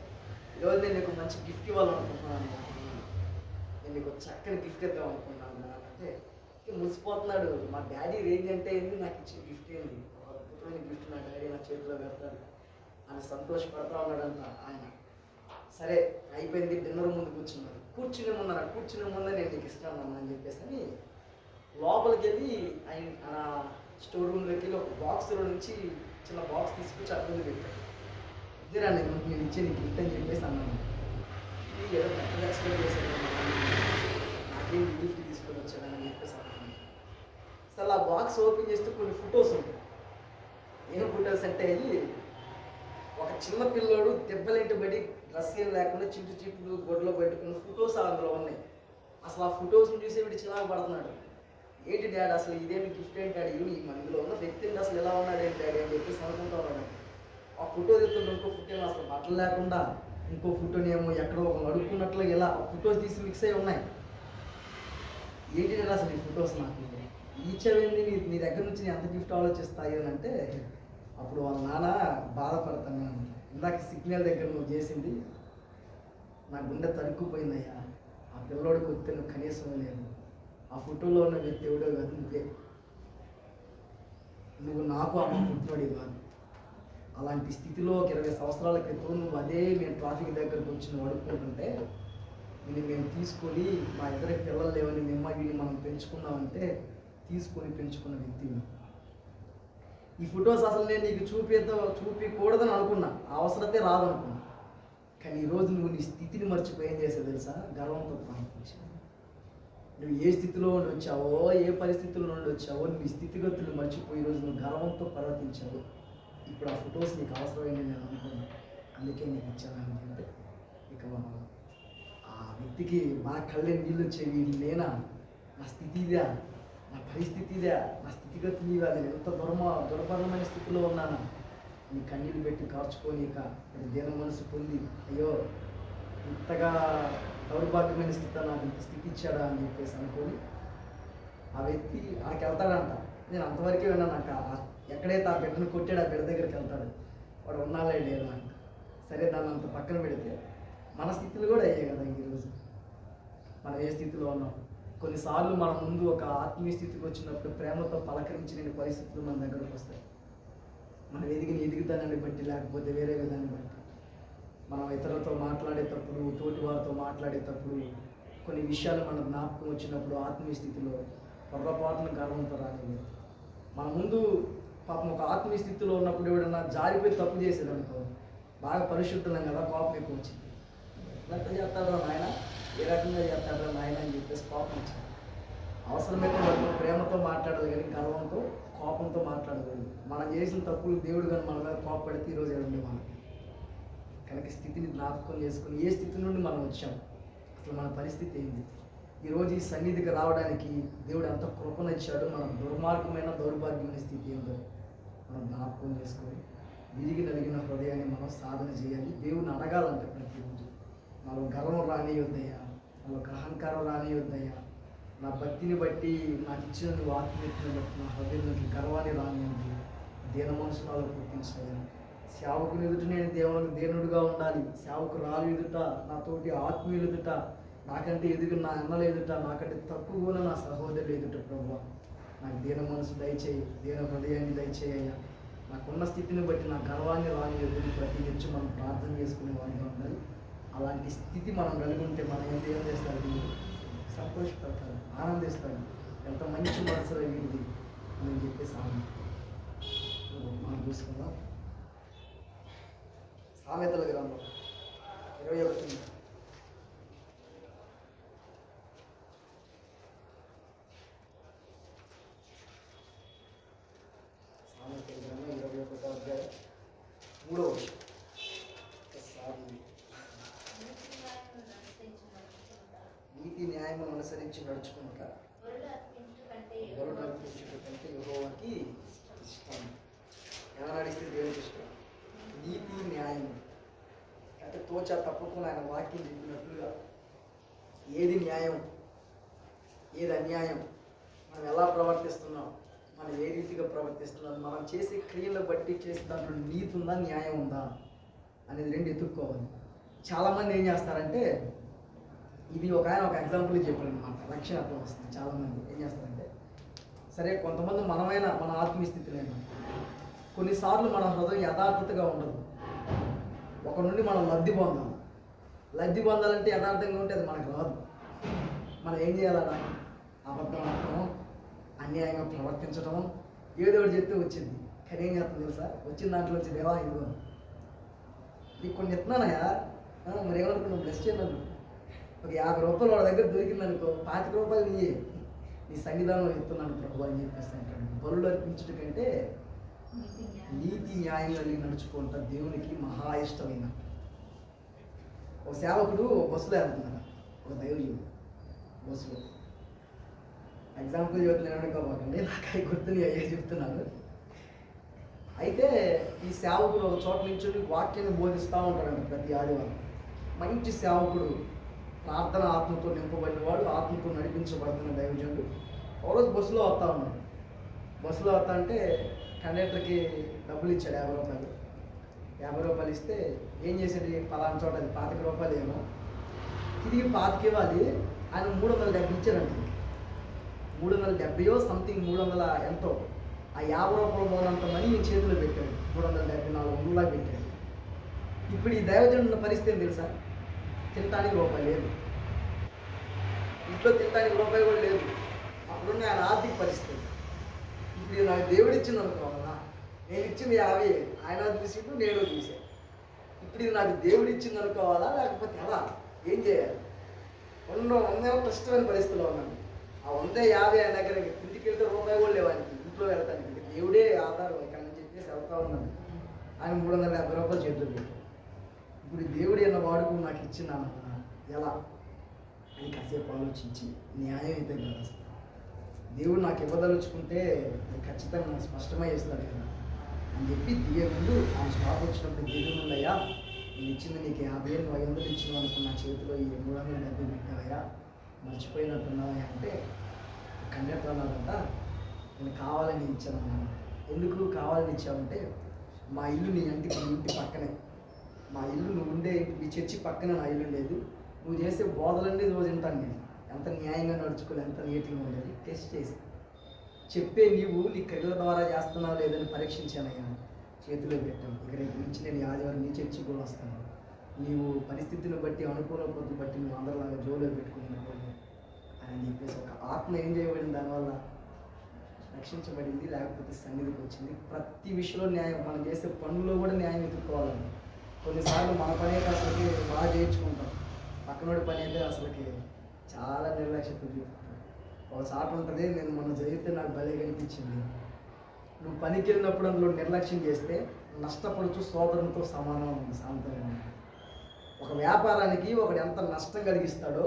Speaker 1: ఈరోజు నేను నీకు మంచి గిఫ్ట్ ఇవ్వాలనుకుంటున్నాను, నేను నీకు చక్కని గిఫ్ట్ ఇద్దాం అనుకుంటున్నాను అంటే మురిసిపోతున్నాడు. మా డాడీ రేంజ్ అంటే ఏంది, నాకు ఇచ్చిన గిఫ్ట్ ఏంది, అద్భుతమైన గిఫ్ట్ నా డాడీ నా చేతిలో పెడతాడు అని సంతోషపడతా ఉన్నాడంట ఆయన. సరే అయిపోయింది, డిన్నర్ ముందు కూర్చునే ముందు నేను నీకు ఇస్తాను అని చెప్పేసి అని లోపలికి వెళ్ళి ఆయన స్టోర్ రూమ్లోకి వెళ్ళి ఒక బాక్స్లో నుంచి చిన్న బాక్స్ తీసుకొచ్చి అక్కడ ముందు పెట్టాడు. ఇదేరా నేను ఇచ్చే నీ గిఫ్ట్ అని చెప్పేసి అన్నాను. ఏదో పెద్దగా ఎక్స్ప్లెయిన్ చేశాడు, నాకేం గిఫ్ట్ తీసుకొని వచ్చాడని చెప్పేసి అన్నాను. అసలు ఆ బాక్స్ ఓపెన్ చేస్తే కొన్ని ఫొటోస్ ఉంటాయి. ఏం ఫొటోస్ అంటే అయ్యి ఒక చిన్న పిల్లోడు దెబ్బలేంటి బడి డ్రెస్ ఏం లేకుండా చిప్పుడు గొడ్లో పెట్టుకున్న ఫొటోస్ అందులో ఉన్నాయి. అసలు ఆ ఫొటోస్ని చూసి వీడు చిరాకు పడుతున్నాడు. ఏంటి డాడీ అసలు ఇదేమి గిఫ్ట్ ఏంటి డాడీ, ఇందులో ఉన్న వ్యక్తి అసలు ఎలా ఉన్నాడు ఏంటి డాడీ అని చెప్పేసి అనుకుంటా ఉన్నాడు. ఆ ఫోటో తెస్తుంటే ఇంకో ఫోటో అసలు బట్టలు లేకుండా, ఇంకో ఫోటోని ఏమో ఎక్కడో ఒక అడుక్కున్నట్లు ఇలా ఫొటోస్ తీసి మిక్స్ అయి ఉన్నాయి. ఏంటి డాడీ అసలు ఈ ఫొటోస్ నాకు ఇచ్చేవేంది, నీ దగ్గర నుంచి నేను ఎంత గిఫ్ట్ ఆలోచిస్తాయి అని అంటే అప్పుడు వాళ్ళ నాన్న బాధపడతాను. ఇందాక సిగ్నల్ దగ్గర నువ్వు చేసింది నా గుండె తరుక్కుపోయిందయ్యా, ఆ పిల్లోడికి వస్తే నువ్వు కనీసం లేదు, ఆ ఫోటోలో ఉన్న వ్యక్తి ఎవడో కాదు నువ్వు నాకు అమ్మ పుట్టినోడి కాదు. అలాంటి స్థితిలో 20 సంవత్సరాల క్రితం నువ్వు మేము ట్రాఫిక్ దగ్గరకు వచ్చి నువ్వు అడుక్కుంటుంటే మేము తీసుకొని మా ఇద్దరికి పిల్లలు లేవని వీడిని మనం పెంచుకున్నామంటే తీసుకొని పెంచుకున్న వ్యక్తి. ఈ ఫొటోస్ అసలు నేను నీకు చూపించకూడదని అనుకున్నా, అవసరతే రాదనుకున్నా. కానీ ఈరోజు నువ్వు నీ స్థితిని మర్చిపోయి ఏం చేసావు తెలుసా, గర్వంతో ప్రారంభించావు. నువ్వు ఏ స్థితిలో నుండి వచ్చావో, ఏ పరిస్థితుల్లో నుండి వచ్చావో, నీ స్థితిగతులు మర్చిపోయి ఈరోజు నువ్వు గర్వంతో ప్రవర్తించావు. ఇప్పుడు ఆ ఫొటోస్ నీకు అవసరమైన నేను అనుకున్నాను, అందుకే నీకు ఇచ్చాను అంటే ఇక ఆ వ్యక్తికి బాగా కళ్ళే నీళ్ళు వచ్చేవి. నేనా, నా స్థితి ఇదా, నా పరిస్థితి ఇదా, నా స్థితిగతులు ఇవా, నేను ఎంత దుర్భరమైన స్థితిలో ఉన్నానా నీ కన్నీళ్ళు పెట్టి కార్చుకొని ఇక దీన మనసు పొంది అయ్యో ఇంతగా దౌర్భాగ్యమైన స్థితి నాకు ఇంత స్థితి ఇచ్చాడా అని చెప్పేసి అనుకొని ఆ వ్యక్తి ఆడికి వెళ్తాడంట. నేను అంతవరకే విన్నాను. ఎక్కడైతే ఆ బిడ్డను కొట్టాడు ఆ బిడ్డ దగ్గరికి వెళ్తాడు, వాడు ఉన్నాలే లేదా అంట. సరే దాన్ని అంత పక్కన పెడితే మన స్థితులు కూడా అయ్యాయి కదా ఈరోజు. మనం ఏ స్థితిలో ఉన్నాం, కొన్నిసార్లు మన ముందు ఒక ఆత్మీయ స్థితికి వచ్చినప్పుడు ప్రేమతో పలకరించిన పరిస్థితులు మన దగ్గరకు వస్తాయి. మనం ఎదుగుదనాన్ని బట్టి, లేకపోతే వేరే విధాన్ని బట్టి, మనం ఇతరులతో మాట్లాడేటప్పుడు, తోటి వారితో మాట్లాడేటప్పుడు కొన్ని విషయాలు మన జ్ఞాపకం వచ్చినప్పుడు ఆత్మీయ స్థితిలో పొరపాటున గర్వంతో రాలేదు. మన ముందు పాపం ఒక ఆత్మీయ స్థితిలో ఉన్నప్పుడు ఎవడన్నా జారిపోయి తప్పు చేసేది అనుకో, బాగా పరిశుద్ధం కదా, కోపం ఎక్కువ వచ్చింది. ఎట్లా చేస్తాడో నాయన, ఏ రకంగా చేస్తాడో నాయన అని చెప్పేసి కోపం వచ్చింది. అవసరమైతే వాళ్ళు ప్రేమతో మాట్లాడాలి కానీ గర్వంతో, కోపంతో మాట్లాడలేదు. మనం చేసిన తప్పులు దేవుడు కానీ మన మీద కోపపడితే ఈరోజు ఏమండి మనకి. కనుక స్థితిని జ్ఞాపకం చేసుకుని ఏ స్థితి నుండి మనం వచ్చాం, అసలు మన పరిస్థితి ఏంది, ఈరోజు ఈ సన్నిధికి రావడానికి దేవుడు ఎంత కృపనిచ్చాడు, మన దుర్మార్గమైన దౌర్భాగ్యమైన స్థితి ఏందో మనం జ్ఞాపకం చేసుకొని విరిగి నలిగిన హృదయాన్ని మనం సాధన చేయాలి. దేవుని అడగాలంటే ప్రతిరోజు నాలో గర్వం రానియొద్దయ్యా, నాలో అహంకారం రానియొద్దయ్యా, నా భక్తిని బట్టి నాకు ఇచ్చిన నువ్వు ఆత్మీయతను బట్టి నా హృదయంలోకి గర్వాన్ని రానియొద్దు, దీన మనసులో పుట్టించాలి. సేవకుని ఎదుట నేను దేవుడుగా ఉండాలి, సేవకురాలు ఎదుట, నాతోటి ఆత్మీయులు ఎదుట, నాకంటే ఎదుగు నా అన్నల ఎదుట, నాకంటే తక్కువ నా సహోదరులు ఎదుట ప్రభువా నాకు దీన మనసు దయచేయి, దీన హృదయాన్ని దయచేయ్యా. నాకున్న స్థితిని బట్టి నా గర్వాన్ని రానియొద్దు ప్రతి నుంచి మనం ప్రార్థన చేసుకునే వాడిగా ఉండాలి. అలాంటి స్థితి మనం కలిగి ఉంటే మనం ఏం చేస్తారు, సంతోషపడతారు, ఆనందిస్తాడు. ఎంత మంచి మనసులో వీడిది అని చెప్పేసి మనం చూసుకుందాం. సామెతల గ్రంథం 21 సామెతల గ్రంథం 21వ అధ్యాయం 3వ వచనం. నీతి న్యాయం అనుసరించి నడుచుకుంటా కంటే యెహోవాకి ఇష్టం. ఎలా నడిస్తే దేవుడికి ఇష్టం? నీతి న్యాయం అంటే తోచా తప్పకుండా ఆయన వాక్యం చెప్పినట్లుగా ఏది న్యాయం, ఏది అన్యాయం, మనం ఎలా ప్రవర్తిస్తున్నాం, మనం ఏ రీతిగా ప్రవర్తిస్తున్నాం, మనం చేసే క్రియలను బట్టి చేసే దాంట్లో నీతి ఉందా, న్యాయం ఉందా అనేది రెండు ఎత్తుక్కోవాలి. చాలామంది ఏం చేస్తారంటే, ఇది ఒక ఆయన ఒక ఎగ్జాంపుల్ చెప్పాడు అనమాట, రక్షణ అట్లా వస్తుంది. చాలామంది ఏం చేస్తారంటే, సరే కొంతమంది మన ఆత్మీయ స్థితిలో కొన్నిసార్లు మన హృదయం యథార్థతగా ఉండదు. ఒక నుండి మనం లబ్ధి పొందాలంటే యథార్థంగా ఉంటే అది మనకు రాదు. మనం ఏం చేయాలన్నా అబద్ధం ఆడటం, అన్యాయంగా ప్రవర్తించడం, ఏదో ఒకటి చెప్తే వచ్చింది. కానీ ఏం చేస్తాం తెలుసా, వచ్చిన దాంట్లో వచ్చి దేవా ఇదిగో నీకు కొన్ని ఎత్తున్నానయా, మరి ఏమనుకున్నావు, బ్లెస్ చేయను. ఒక 50 రూపాయలు వాళ్ళ దగ్గర దొరికిందనుకో, 25 రూపాయలు నీ సంగీతంలో ఎత్తున్నాను ప్రభు అని చెప్పేసి అంటాడు. బలులు అర్పించడం కంటే నీతి న్యాయంగా నడుచుకుంటా దేవునికి మహా ఇష్టమైన. ఒక సేవకుడు బస్సులో వెళ్తున్నాడు, ఒక దైవజుడు బస్సులో. ఎగ్జాంపుల్ చెబుతున్నాను కాబట్టి నాకు అవి గుర్తుని అయ్యే చెప్తున్నాను. అయితే ఈ సేవకుడు ఒక చోట నుంచి వాక్యాన్ని బోధిస్తూ ఉంటాడు ప్రతి ఆదివారం. మంచి సేవకుడు, ప్రార్థన ఆత్మతో నింపబడిన వాడు, ఆత్మతో నడిపించబడుతున్న దైవజనుడు. ఒకరోజు బస్సులో వస్తూ ఉన్నాడు. బస్సులో వస్తా అంటే కండక్టర్కి డబ్బులు ఇచ్చాడు 50 రూపాయలు. 50 రూపాయలు ఇస్తే ఏం చేసేది, పలానా చోట అది 25 రూపాయలు ఏమో తిరిగి 25 ఇవ్వాలి. ఆయన 370 ఇచ్చారండి. 370 సంథింగ్ 300 ఎంతో, ఆ 50 రూపాయలు పోనంత మనీ మీ చేతిలో పెట్టాడు. 374 పెట్టాడు. ఇప్పుడు ఈ దైవజనుల పరిస్థితి ఏం తెలుసా, తినటానికి రూపాయి లేదు, ఇంట్లో తినటానికి రూపాయి కూడా లేదు. అప్పుడున్న ఆయన ఆర్థిక పరిస్థితి. ఇప్పుడు నాకు దేవుడు ఇచ్చింది అనుకోవాలా, నేను ఇచ్చింది 50, ఆయన చూసిండు, నేను చూసాను. ఇప్పుడు ఇది నాకు దేవుడు ఇచ్చింది అనుకోవాలా, లేకపోతే ఎలా, ఏం చేయాలి? 100 కష్టమైన పరిస్థితిలో ఉన్నాను. ఆ 150 ఆయన దగ్గర ఇంటికి వెళ్తే రూపాయి కూడా లేవానికి, ఇంట్లో వెళ్తానికి దేవుడే ఆధారం ఇక్కడ అని చెప్పేసి వెళ్తా ఉన్నాను. ఆయన 350 రూపాయలు చేతులు పెట్టాడు. ఇప్పుడు దేవుడు అన్న వాడుకు నాకు ఇచ్చినాను ఎలా అని కాసేపు ఆలోచించి, న్యాయం అయితే కదా అసలు దేవుడు నాకు ఇవ్వదలుచుకుంటే ఖచ్చితంగా నాకు స్పష్టమై ఇస్తాడు కదా అని చెప్పి దిగే ముందు ఆయన స్టాప్ వచ్చినప్పుడు దిగుందయ్యా, నేను ఇచ్చింది నీకు 50 500 ఇచ్చిన అనుకున్న, నా చేతిలో ఈ 370 పెట్టావయ్యా, మర్చిపోయినట్టున్నావా అంటే కండక్టర్ అన్నాడంట, నేను కావాలని ఇచ్చాను అన్నాను. ఎందుకు కావాలని ఇచ్చావంటే, మా ఇల్లు నీ ఇంటి పక్కనే, మా ఇల్లు నువ్వు ఉండే మీ చర్చి పక్కన నా ఇల్లు లేదు, నువ్వు చేసే బోధలన్నీ రోజు వింటాను నేను. ఎంత న్యాయంగా నడుచుకోవాలి, ఎంత నీట్గా ఉండాలి టెస్ట్ చేసి చెప్పే నీవు నీ క్రియల ద్వారా చేస్తున్నావు లేదని పరీక్షించానయ్యా, చేతిలో పెట్టాను. ఇక రేపు నుంచి నేను ఆదివారం నీ చర్చి కూడా వస్తాను. నీవు పరిస్థితిని బట్టి అనుకూల పొద్దు బట్టి నువ్వు అందరిలాగా జోలో పెట్టుకున్నావు అని చెప్పేసి ఒక ఆత్మ ఏం చేయబడింది, దానివల్ల రక్షించబడింది, లేకపోతే సన్నిధికి వచ్చింది. ప్రతి విషయంలో న్యాయం, మనం చేసే పనుల్లో కూడా న్యాయం ఎదుర్కోవాలండి. కొన్నిసార్లు మన పని అయితే అసలుకి బాగా చేయించుకుంటాం, పక్కనోడి పని అయితే అసలుకి చాలా నిర్లక్ష్యత చూపుతాం. ఒక చాట ఉంటుంది, నేను మొన్న జరిగితే నాకు భలే కనిపించింది. నువ్వు పనికి వెళ్ళినప్పుడు అందులో నిర్లక్ష్యం చేస్తే నష్టపడుచు సోదరునితో సమానం ఉంది సాంతంగా. ఒక వ్యాపారానికి ఒకడు ఎంత నష్టం కలిగిస్తాడో,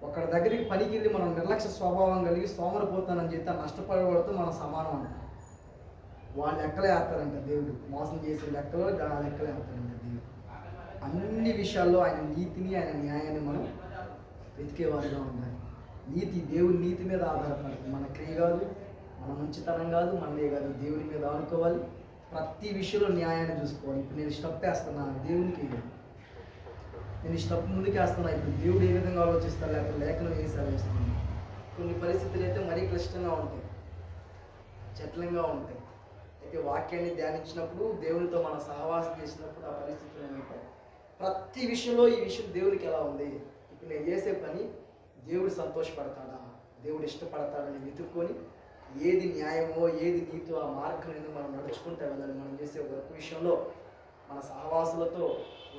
Speaker 1: ఒకడి దగ్గరికి పనికి వెళ్ళి మనం నిర్లక్ష్య స్వభావం కలిగి సోమరిపోతానని చెప్తే నష్టపడబడుతూ మనం సమానం అంటాం. వాళ్ళు లెక్కలే వేస్తారంట దేవుడు, మోసం చేసే లెక్కలో లెక్కలే వేస్తారంట దేవుడు. అన్ని విషయాల్లో ఆయన నీతిని, ఆయన న్యాయాన్ని మనం వెతికేవారుగా ఉండాలి. నీతి, దేవుని నీతి మీద ఆధారపడుతుంది. మన క్రియ కాదు, మన మంచితనం కాదు, మనమే కాదు, దేవుని మీద ఆనుకోవాలి. ప్రతి విషయంలో న్యాయాన్ని చూసుకోవాలి. ఇప్పుడు నేను స్టెప్ వేస్తున్నాను, దేవునికి నేను స్టెప్ ముందుకు వేస్తున్నా, ఇప్పుడు దేవుడు ఏ విధంగా ఆలోచిస్తాను, లేకపోతే లేఖనం ఏ సెలవిస్తున్నాను. కొన్ని పరిస్థితులు అయితే మరీ క్లిష్టంగా ఉంటాయి, జటిలంగా ఉంటాయి. అయితే వాక్యాన్ని ధ్యానించినప్పుడు, దేవునితో మనం సహవాసం చేసినప్పుడు ఆ పరిస్థితులు ఏమంటే ప్రతి విషయంలో ఈ విషయం దేవునికి ఎలా ఉంది, ఇప్పుడు నేను చేసే పని దేవుడు సంతోషపడతాడా, దేవుడు ఇష్టపడతాడని వెతుక్కొని ఏది న్యాయమో ఏది నీతో ఆ మార్గం అనేది మనం నడుచుకుంటే వెళ్ళాలి. మనం చేసే వర్క్ విషయంలో మన సహవాసులతో,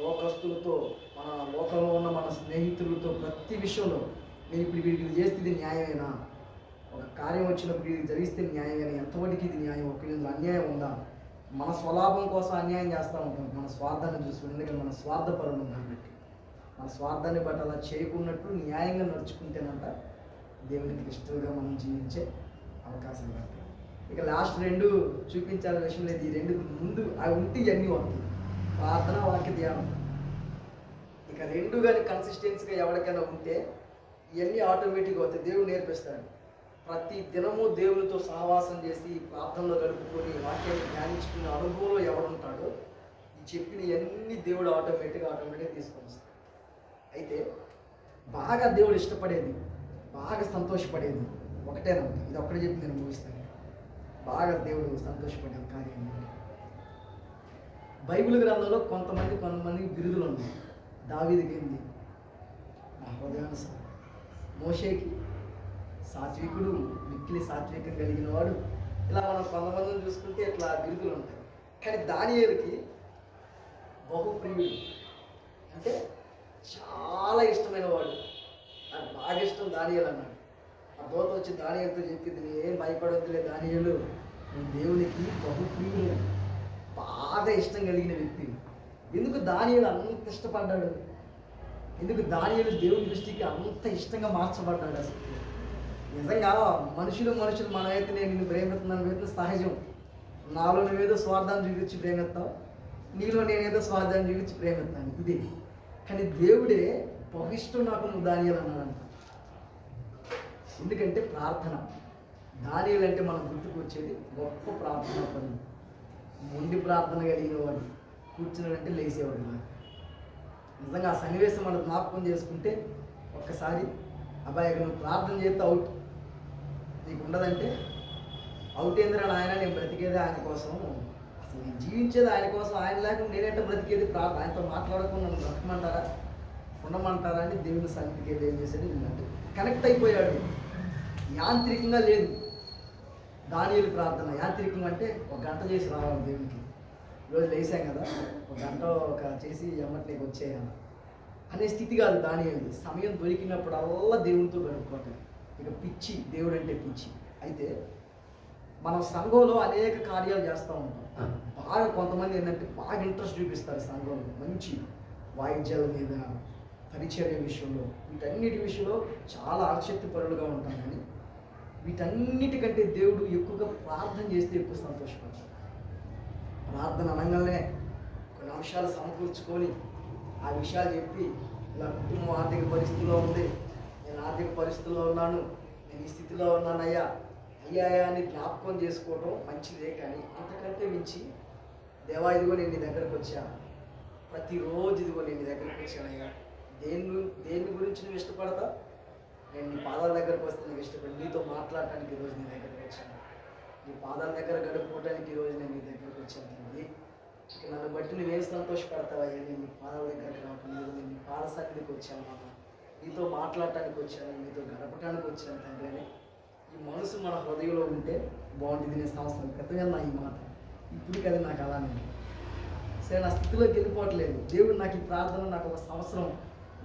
Speaker 1: లోకస్తులతో, మన లోకంలో ఉన్న మన స్నేహితులతో ప్రతి విషయంలో నేను ఇప్పుడు వీడికి చేస్తే ఇది న్యాయమేనా, ఒక కార్యం వచ్చినప్పుడు ఇది జరిగిస్తే న్యాయమేనా, ఎంతవరకు ఇది న్యాయం, ఒక ఇందులో అన్యాయం ఉందా. మన స్వలాభం కోసం అన్యాయం చేస్తూ ఉంటాం, మన స్వార్థాన్ని చూసుకుని. ఎందుకంటే మన స్వార్థపరులు కాబట్టి మన స్వార్థాన్ని బట్టి అలా చేయకున్నట్టు న్యాయంగా నడుచుకుంటేనంట దేవునికి ఇష్టంగా మనం జీవించే అవకాశం కాబట్టి. ఇక లాస్ట్ 2 చూపించాల్సిన విషయం లేదు. ఈ 2 ముందు అవి ఉంటే ఇవన్నీ వస్తాయి, ప్రార్థన, వాక్య ధ్యానం. ఇక 2 కానీ కన్సిస్టెన్సీగా ఎవరికైనా ఉంటే ఇవన్నీ ఆటోమేటిక్గా వస్తాయి. దేవుడు నేర్పిస్తాడు. ప్రతి దినము దేవునితో సహవాసం చేసి ప్రార్థనలో గడుపుకొని వాక్యాన్ని ధ్యానించుకునే అనుభవంలో ఎవడుంటాడో ఈ చెప్పిన ఇవన్నీ దేవుడు ఆటోమేటిక్గా తీసుకొని వస్తాడు. అయితే బాగా దేవుడు ఇష్టపడేది, బాగా సంతోషపడేది ఒకటేనంట. ఇది ఒక్కడే చెప్పి నేను ముగిస్తాను. బాగా దేవుడు సంతోషపడే కార్యం బైబిల్ గ్రంథంలో కొంతమందికి బిరుదులు ఉన్నాయి. దావీదుకి ఏంది, నా హృదయానుసారం. మోషేకి సాత్వికుడు, మిక్కిలి సాత్వికం కలిగిన వాడు. ఇలా మనం కొంతమందిని చూసుకుంటే ఇట్లా బిరుదులు ఉంటాయి. కానీ దానియేలుకి బహుప్రియుడు, అంటే చాలా ఇష్టమైన వాడు. నాకు బాగా ఇష్టం దానియేలు అన్నాడు. ఆ దూత వచ్చి దానియేలుతో చెప్పింది, నేనేం భయపడొద్దులే దానియేలు, నేను దేవునికి బహుప్రియుడు, బాగా ఇష్టం కలిగిన వ్యక్తి. ఎందుకు దానియేలు అంత ఇష్టపడ్డాడు, ఎందుకు దానియేలు దేవుని దృష్టికి అంత ఇష్టంగా మార్చబడ్డాడు? అసలు నిజంగా మనుషులు మనమైతే నేను నిన్ను ప్రేమిస్తున్నాను సహజం. నాలో నువ్వేదో స్వార్థాన్ని చూపించి ప్రేమిస్తావు, నీలో నేనేదో స్వార్థాన్ని చూపించి ప్రేమిస్తాను, ఇది. కానీ దేవుడే బహు ఇష్టం నాకు నువ్వు దానియేలు అన్నాడంట. ఎందుకంటే ప్రార్థన. దానియేలు అంటే మనం గుర్తుకు వచ్చేది గొప్ప ప్రార్థన పని. మొండి ప్రార్థన కలిగిన వాడు, కూర్చున్నాడంటే లేచేవాడు. నిజంగా ఆ సన్నివేశం మనం జ్ఞాపకం చేసుకుంటే ఒక్కసారి అబ్బాయి నువ్వు ప్రార్థన చేస్తే అవుట్, నీకు ఉండదంటే అవుట్ ఏందిరా ఆయన, నేను బ్రతికేది ఆయన కోసం, అసలు నేను జీవించేది ఆయన కోసం, ఆయన లేకుండా నేనేంటే బ్రతికేది, ఆయనతో మాట్లాడకుండా నన్ను బ్రతకమంటారా, ఉండమంటారా అని దేవుని సన్నిధికి ఏం చేశాడు, వీళ్ళంటే కనెక్ట్ అయిపోయాడు. యాంత్రికంగా లేదు దానియేలు ప్రార్థన. యాంత్రికంగా అంటే 1 గంట చేసి రావాలి దేవునికి, ఈరోజు లేసాం కదా 1 గంట చేసి ఎమ్మటి నీకు వచ్చేయాలి అనే స్థితి కాదు దానియేలు. సమయం దొరికినప్పుడల్లా దేవునితో గడుపుకోవటం. ఇక పిచ్చి, దేవుడు అంటే పిచ్చి. అయితే మనం సంఘంలో అనేక కార్యాలు చేస్తూ ఉంటాం. బాగా కొంతమంది ఏంటంటే బాగా ఇంట్రెస్ట్ చూపిస్తారు సంఘంలో, మంచి వాయిద్యాల మీద, పరిచర్య విషయంలో, వీటన్నిటి విషయంలో చాలా ఆసక్తి పరులుగా ఉంటాం. కానీ వీటన్నిటికంటే దేవుడు ఎక్కువగా ప్రార్థన చేస్తే ఎక్కువ సంతోషపడతాడు. ప్రార్థన అనగానే కొన్ని అంశాలు సమకూర్చుకొని ఆ విషయాలు చెప్పి, ఇలా కుటుంబం ఆర్థిక పరిస్థితిలో ఉంది, నేను ఆర్థిక పరిస్థితిలో ఉన్నాను, నేను ఈ స్థితిలో ఉన్నానయ్యా అని జ్ఞాపకం చేసుకోవడం మంచిదే. కానీ అంతకంటే మించి దేవా ఇదిగో నేను నీ దగ్గరకు వచ్చా, ప్రతిరోజు ఇదిగో నేను నీ దగ్గరకు వచ్చానయ్యా, దేని గురించి నువ్వు ఇష్టపడతా, నేను నీ పాదాల దగ్గరకు వస్తే నీకు ఇష్టపడి నీతో మాట్లాడటానికి ఈరోజు నీ దగ్గరకు వచ్చాను. నీ పాదాల దగ్గర గడుపుకోవడానికి ఈరోజు నేను నీ దగ్గరకు వచ్చాను తండ్రి. ఇక నన్ను బట్టి నువ్వేం సంతోషపడతావయ్యా. నేను నీ పాదాల దగ్గరికి రావటం లేదు, నేను నీ పాద సన్నిధికి వచ్చాను నాన్న. నీతో మాట్లాడటానికి వచ్చాను, నీతో గడపటానికి వచ్చాను తండ్రి అని ఈ మనసు మన హృదయంలో ఉంటే బాగుంటుంది. నేను సంవత్సరం క్రితమే నా ఈ మాట, ఇప్పుడు కదా నాకు అలానే సరే నా స్థితిలోకి వెళ్ళిపోవట్లేదు. దేవుడు నాకు ఈ ప్రార్థన నాకు ఒక సంవత్సరం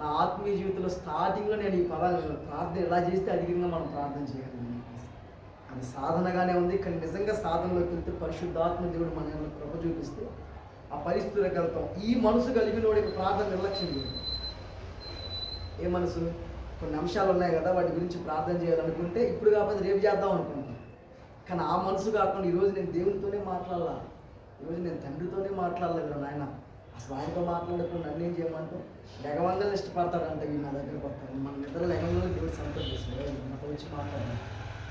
Speaker 1: నా ఆత్మీయ జీవితంలో స్టార్టింగ్లో నేను ఈ పదాలు ప్రార్థన ఎలా చేస్తే అధికంగా మనం ప్రార్థన చేయగలం. అది సాధనగానే ఉంది, కానీ నిజంగా సాధనలోకి వెళ్తే పరిశుద్ధాత్మ దేవుడు మన కృప చూపిస్తే ఆ పరిస్థితులకు వెళ్తాం. ఈ మనసు కలిగిన వాడికి ప్రార్థన నిర్లక్ష్యం చేయదు. ఏ మనసు? కొన్ని అంశాలు ఉన్నాయి కదా, వాటి గురించి ప్రార్థన చేయాలనుకుంటే ఇప్పుడు కాకపోతే రేపు చేద్దాం అనుకుంటాం. కానీ ఆ మనసు కాకుండా ఈరోజు నేను దేవునితోనే మాట్లాడాలా, ఈరోజు నేను తండ్రితోనే మాట్లాడలేదు నాయన. అసలు ఆయనతో మాట్లాడకుండా నన్ను ఏం చేయమంటూ లెగవంగానే ఇష్టపడతాడంటే వీళ్ళు నా దగ్గరకు వస్తారు. మన నిద్ర లెగవంగానే దేవుడు సంతోషిస్తుంది నాతో వచ్చి మాట్లాడాలి.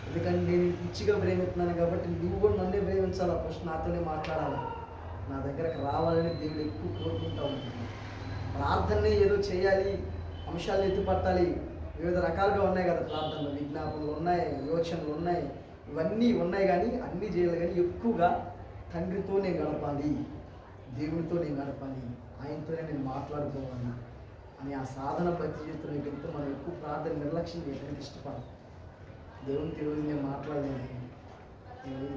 Speaker 1: ఎందుకంటే నేను పిచ్చిగా ప్రేమిస్తున్నాను కాబట్టి నువ్వు కూడా నన్నే ప్రేమించాలి. ఫస్ట్ నాతోనే మాట్లాడాలి, నా దగ్గరకు రావాలని దేవుడు ఎక్కువ కోరుకుంటూ ఉంటాను. ప్రార్థనని ఏదో చేయాలి, అంశాలు ఎత్తుపట్టాలి, వివిధ రకాలుగా ఉన్నాయి కదా ప్రార్థనలు, విజ్ఞాపనలు ఉన్నాయి, యోచనలు ఉన్నాయి, ఇవన్నీ ఉన్నాయి. కానీ అన్నీ చేయాలి, కానీ ఎక్కువగా తండ్రితో నేను గడపాలి, దేవునితో నేను గడపాలి, ఆయనతోనే నేను మాట్లాడుకోవాలి అని ఆ సాధన ప్రతి జీవితంలోకి వెళ్తే మనం ఎక్కువ ప్రార్థన నిర్లక్ష్యం చేయడానికి ఇష్టపడాలి. దేవునితో ఈరోజు నేను మాట్లాడలేదు,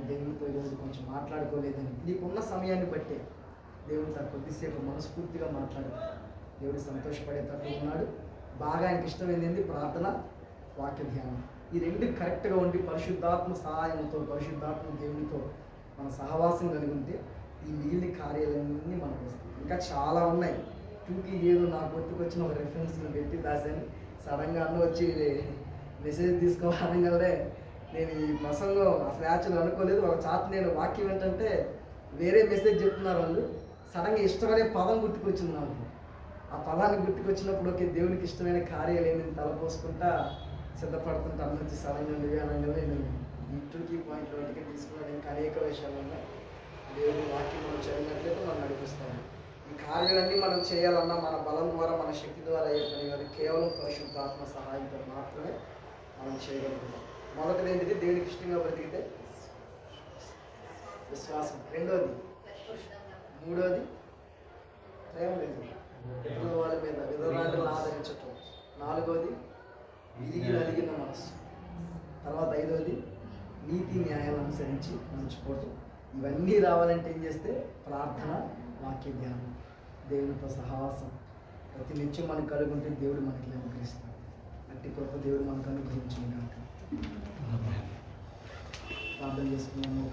Speaker 1: దేవునితో ఈరోజు కొంచెం మాట్లాడుకోలేదని నీకున్న సమయాన్ని బట్టే దేవునితో కొద్దిసేపు మనస్ఫూర్తిగా మాట్లాడు. దేవుడు సంతోషపడేటట్టు ఉన్నాడు. బాగా ఆయనకి ఇష్టమైంది ప్రార్థన, వాక్య ధ్యానం. ఈ రెండు కరెక్ట్గా ఉండి పరిశుద్ధాత్మ సహాయంతో, పరిశుద్ధాత్మ దేవునితో మన సహవాసం కలిగి ఉంటే ఈ మిగిలిన కార్యాలన్నీ మనకు వస్తాయి. ఇంకా చాలా ఉన్నాయి. టూకి ఏదో నాకు గుర్తుకొచ్చిన ఒక రెఫరెన్స్ని పెట్టి దాసాను. సడన్గా అన్న వచ్చి మెసేజ్ తీసుకోవాలనే నేను ఈ ప్రసంగం అసలు యాక్చువల్గా అనుకోలేదు. ఒక చాట్ నేను వాక్యం ఏంటంటే వేరే మెసేజ్ చెప్తున్నారు వాళ్ళు, సడన్గా ఇష్టమనే పదం గుర్తుకొచ్చింది నాకు. ఆ పదాన్ని గుర్తుకొచ్చినప్పుడు ఓకే దేవునికి ఇష్టమైన కార్యాలు ఏంటని తలపోసుకుంటా సిద్ధపడుతుంటే అన్న వచ్చి సడన్గా అనగానే నేను ఈ టూకి పాయింట్ వాటికి తీసుకున్నాను. ఇంకా అనేక విషయాలు ఉన్నాయి. దేవుని వాక్యం మనం చదివినట్లయితే మనం నడిపిస్తాము. ఈ కార్యాలన్నీ మనం చేయాలన్నా మన బలం ద్వారా, మన శక్తి ద్వారా అయ్యే పని కాదు, కేవలం పరిశుద్ధాత్మ సహాయంతో మాత్రమే మనం చేయగలుగుతాం. మొదటిది ఏంటిది? దేవునికి ఇష్టంగా బ్రతికితే విశ్వాసం. రెండోది, మూడోది ప్రేమ లేదు, ఇతరుల వాళ్ళ మీద విధురాలను ఆదరించటం. నాలుగోది విరిగి నలిగిన మనసు. తర్వాత ఐదోది నీతి న్యాయాలను అనుసరించి నడుచుకోవటం. ఇవన్నీ రావాలంటే ఏం చేస్తే ప్రార్థన, వాక్య ధ్యానం, దేవునితో సహవాసం ప్రతి నిత్యం మనకు కలుగుంటే దేవుడు మనకి అనుగ్రహిస్తాడు. అట్టి కృప దేవుడు మనకు అనుగ్రహించుకున్నాక ప్రార్థన చేసుకున్నాము.